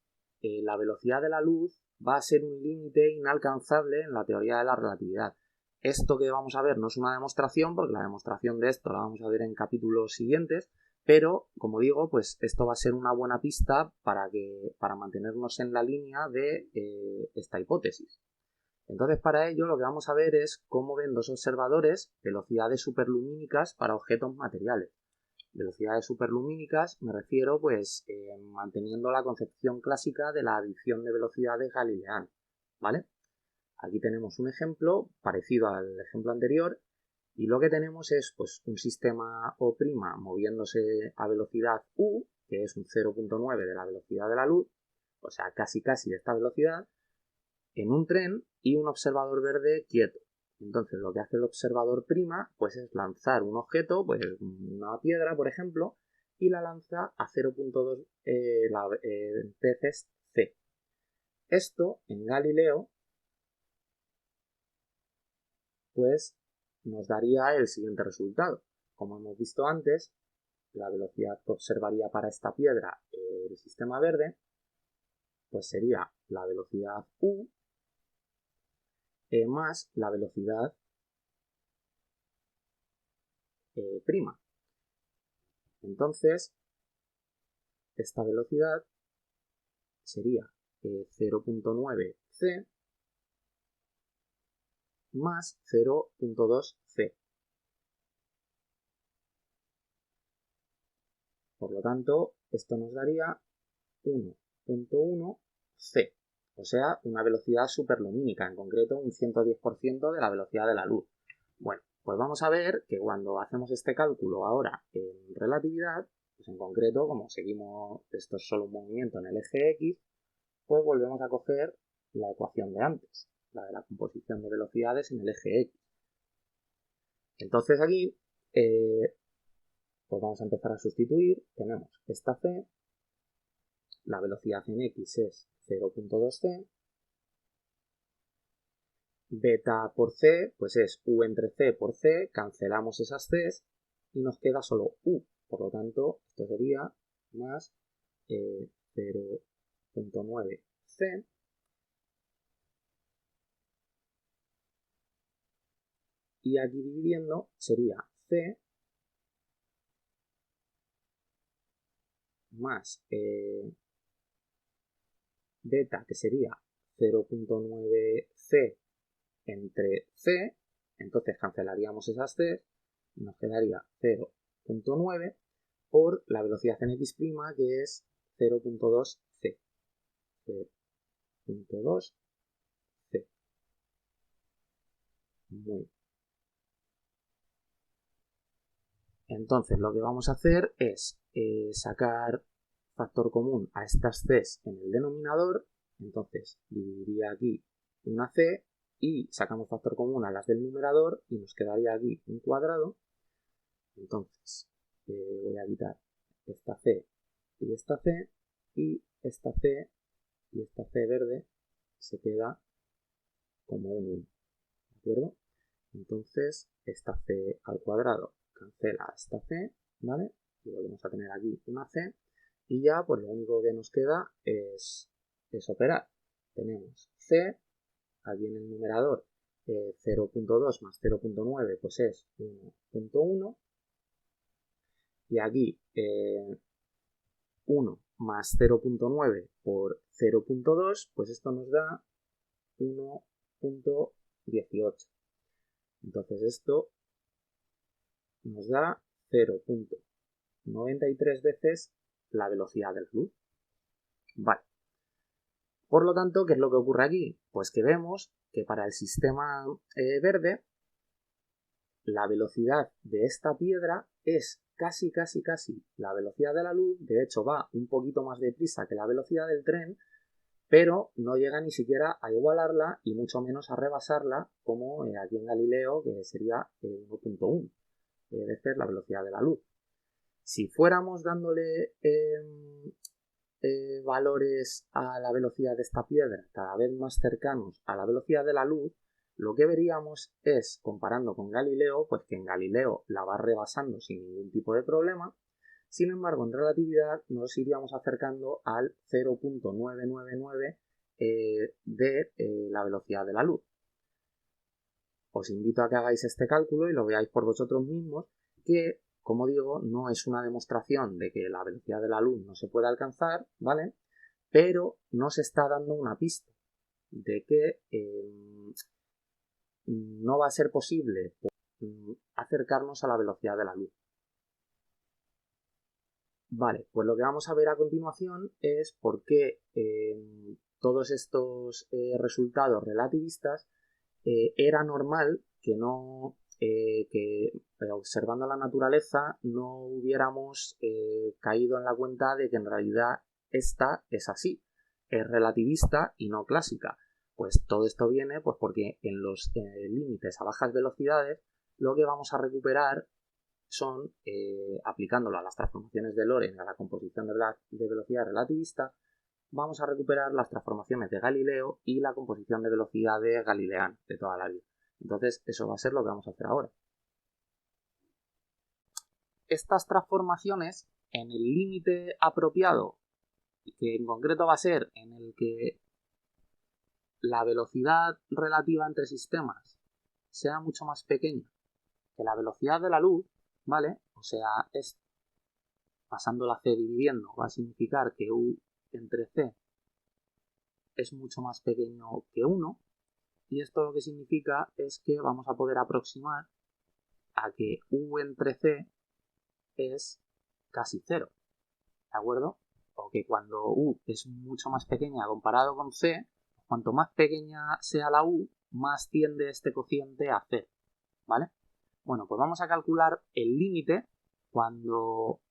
la velocidad de la luz va a ser un límite inalcanzable en la teoría de la relatividad. Esto que vamos a ver no es una demostración, porque la demostración de esto la vamos a ver en capítulos siguientes, pero, como digo, pues esto va a ser una buena pista para mantenernos en la línea de esta hipótesis. Entonces, para ello lo que vamos a ver es cómo ven dos observadores velocidades superlumínicas para objetos materiales. Velocidades superlumínicas me refiero pues manteniendo la concepción clásica de la adición de velocidades galileana, ¿vale? Aquí tenemos un ejemplo parecido al ejemplo anterior y lo que tenemos es pues un sistema O' moviéndose a velocidad u, que es un 0.9 de la velocidad de la luz, o sea, casi de esta velocidad, en un tren y un observador verde quieto. Entonces lo que hace el observador prima pues es lanzar un objeto, pues una piedra por ejemplo, y la lanza a 0.2 veces c. Esto en Galileo pues nos daría el siguiente resultado. Como hemos visto antes, la velocidad que observaría para esta piedra el sistema verde pues sería la velocidad u más la velocidad prima. Entonces, esta velocidad sería 0.9c más 0.2c. Por lo tanto, esto nos daría 1.1c, o sea, una velocidad superlumínica, en concreto un 110% de la velocidad de la luz. Bueno, pues vamos a ver que cuando hacemos este cálculo ahora en relatividad, pues en concreto, como seguimos, esto es solo un movimiento en el eje X, pues volvemos a coger la ecuación de antes, la de la composición de velocidades en el eje X. Entonces aquí, pues vamos a empezar a sustituir, tenemos esta c la velocidad en x es 0.2c, beta por c, pues es u entre c por c, cancelamos esas c's y nos queda solo u, por lo tanto esto sería más 0.9c y aquí dividiendo sería c más beta, que sería 0.9c entre c, entonces cancelaríamos esas c y nos quedaría 0.9 por la velocidad en x', que es 0.2c. 0.2c. Muy bien. Entonces lo que vamos a hacer es sacar factor común a estas c's en el denominador. Entonces dividiría aquí una c y sacamos factor común a las del numerador y nos quedaría aquí un cuadrado. Entonces voy a quitar esta c y esta c y esta c y esta c verde se queda como un 1, ¿de acuerdo? Entonces esta c al cuadrado cancela esta c, ¿vale? Y volvemos a tener aquí una c y ya pues lo único que nos queda es operar. Tenemos c, aquí en el numerador 0.2 más 0.9 pues es 1.1 y aquí 1 más 0.9 por 0.2 pues esto nos da 1.18. Entonces esto nos da 0.93 veces la velocidad de la luz. Vale. Por lo tanto, ¿qué es lo que ocurre aquí? Pues que vemos que para el sistema verde la velocidad de esta piedra es casi la velocidad de la luz. De hecho va un poquito más deprisa que la velocidad del tren, pero no llega ni siquiera a igualarla y mucho menos a rebasarla como aquí en Galileo, que sería 1.1 veces la velocidad de la luz. Si fuéramos dándole valores a la velocidad de esta piedra cada vez más cercanos a la velocidad de la luz, lo que veríamos es, comparando con Galileo, pues que en Galileo la va rebasando sin ningún tipo de problema. Sin embargo, en relatividad nos iríamos acercando al 0.999 de la velocidad de la luz. Os invito a que hagáis este cálculo y lo veáis por vosotros mismos, que, como digo, no es una demostración de que la velocidad de la luz no se puede alcanzar, ¿vale? Pero nos está dando una pista de que no va a ser posible acercarnos a la velocidad de la luz. Vale, pues lo que vamos a ver a continuación es por qué todos estos resultados relativistas era normal que no que observando la naturaleza no hubiéramos caído en la cuenta de que en realidad esta es así, es relativista y no clásica. Pues todo esto viene pues porque en los límites a bajas velocidades lo que vamos a recuperar son, aplicándolo a las transformaciones de Lorentz y a la composición de velocidad relativista, vamos a recuperar las transformaciones de Galileo y la composición de velocidad de Galileano de toda la vida. Entonces eso va a ser lo que vamos a hacer ahora. Estas transformaciones en el límite apropiado, que en concreto va a ser en el que la velocidad relativa entre sistemas sea mucho más pequeña que la velocidad de la luz, ¿vale? O sea, es pasando la c dividiendo, va a significar que u entre c es mucho más pequeño que 1, y esto lo que significa es que vamos a poder aproximar a que u entre c es casi 0, ¿de acuerdo? O que cuando u es mucho más pequeña comparado con c, cuanto más pequeña sea la u, más tiende este cociente a 0, ¿vale? Bueno, pues vamos a calcular el límite cuando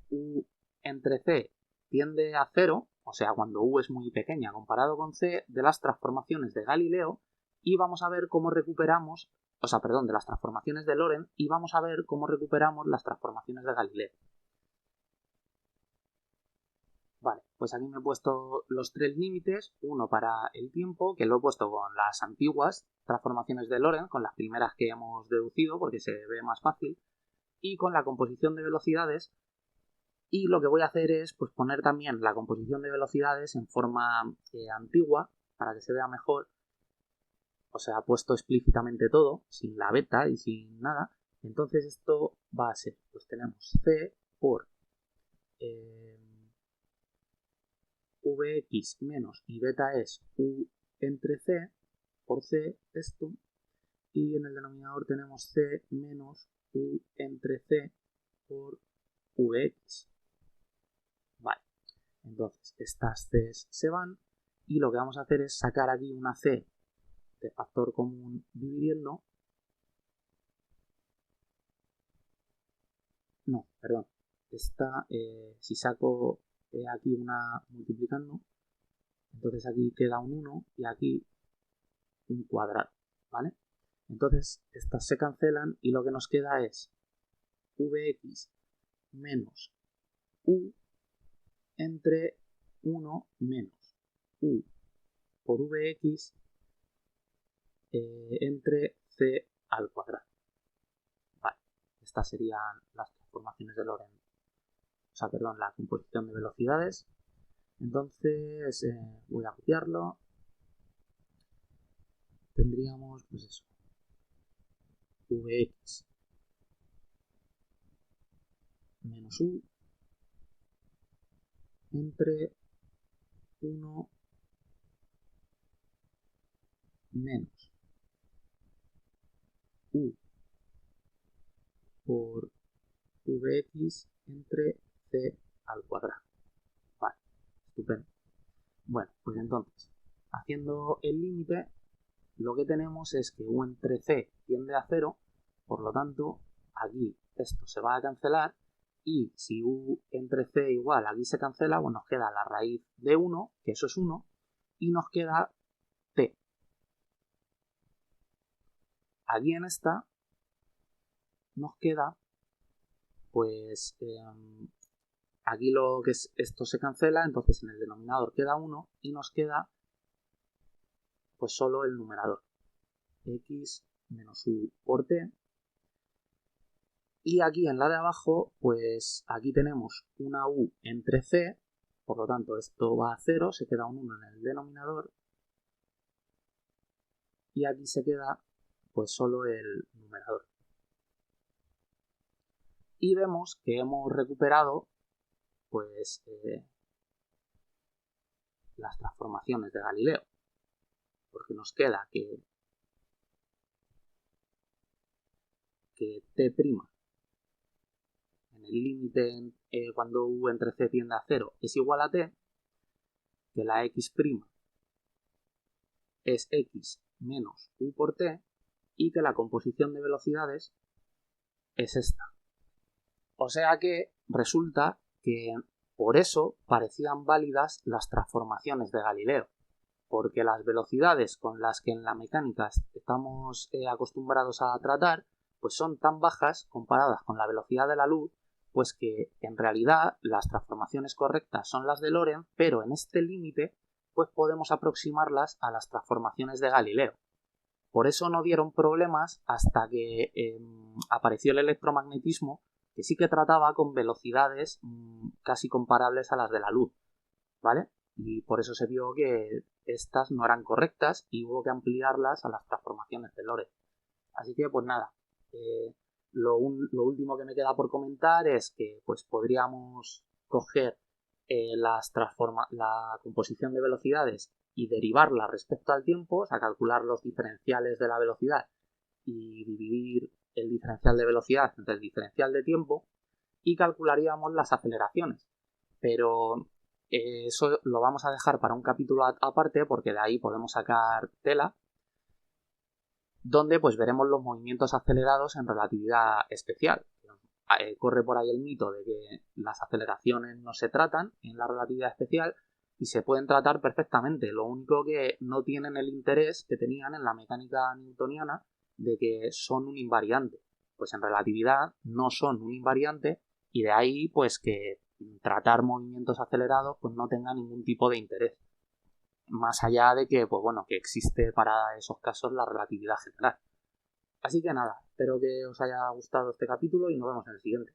u entre c tiende a 0, o sea, cuando u es muy pequeña comparado con c, de las transformaciones de Galileo, y vamos a ver cómo recuperamos, de las transformaciones de Lorentz, y vamos a ver cómo recuperamos las transformaciones de Galileo. Vale, pues aquí me he puesto los 3 límites, uno para el tiempo, que lo he puesto con las antiguas transformaciones de Lorentz, con las primeras que hemos deducido porque se ve más fácil, y con la composición de velocidades. Y lo que voy a hacer es pues, poner también la composición de velocidades en forma antigua para que se vea mejor. O sea, puesto explícitamente todo, sin la beta y sin nada. Entonces esto va a ser, pues tenemos C por Vx menos y beta es U entre C por C esto. Y en el denominador tenemos C menos U entre C por Vx. Vale, entonces estas Cs se van y lo que vamos a hacer es sacar aquí una C de factor común dividiendo. No, perdón. Esta, si saco aquí una multiplicando, entonces aquí queda un 1 y aquí un cuadrado, ¿vale? Entonces estas se cancelan y lo que nos queda es Vx menos U entre 1 menos U por Vx entre C al cuadrado. Vale, estas serían las transformaciones de Lorentz. O sea, perdón, la composición de velocidades. Entonces, voy a copiarlo. Tendríamos, pues eso, Vx menos U entre 1 menos U por Vx entre C al cuadrado. Vale, estupendo. Bueno, pues entonces, haciendo el límite, lo que tenemos es que U entre C tiende a 0, por lo tanto, aquí esto se va a cancelar y si U entre C igual aquí se cancela, pues nos queda la raíz de 1, que eso es 1, y nos queda T. Aquí en esta nos queda, pues, aquí lo que es esto se cancela, entonces en el denominador queda 1 y nos queda pues solo el numerador, x menos u por t. Y aquí en la de abajo, pues aquí tenemos una u entre c, por lo tanto esto va a 0, se queda un 1 en el denominador. Y aquí se queda pues solo el numerador. Y vemos que hemos recuperado pues las transformaciones de Galileo. Porque nos queda que t' en el límite cuando u entre c tiende a 0 es igual a t, que la x' es x menos u por t y que la composición de velocidades es esta. O sea que resulta que por eso parecían válidas las transformaciones de Galileo, porque las velocidades con las que en la mecánica estamos acostumbrados a tratar pues son tan bajas comparadas con la velocidad de la luz, pues que en realidad las transformaciones correctas son las de Lorentz, pero en este límite pues podemos aproximarlas a las transformaciones de Galileo. Por eso no dieron problemas hasta que apareció el electromagnetismo, que sí que trataba con velocidades casi comparables a las de la luz, ¿vale? Y por eso se vio que estas no eran correctas y hubo que ampliarlas a las transformaciones de Lorentz. Así que pues nada, lo último que me queda por comentar es que pues podríamos coger la composición de velocidades y derivarla respecto al tiempo, o sea, calcular los diferenciales de la velocidad y dividir el diferencial de velocidad entre el diferencial de tiempo y calcularíamos las aceleraciones. Pero eso lo vamos a dejar para un capítulo aparte porque de ahí podemos sacar tela, donde pues veremos los movimientos acelerados en relatividad especial. Corre por ahí el mito de que las aceleraciones no se tratan en la relatividad especial y se pueden tratar perfectamente. Lo único que no tienen el interés que tenían en la mecánica newtoniana de que son un invariante. Pues en relatividad no son un invariante y de ahí pues que tratar movimientos acelerados pues no tenga ningún tipo de interés. Más allá de que, pues bueno, que existe para esos casos la relatividad general. Así que nada, espero que os haya gustado este capítulo y nos vemos en el siguiente.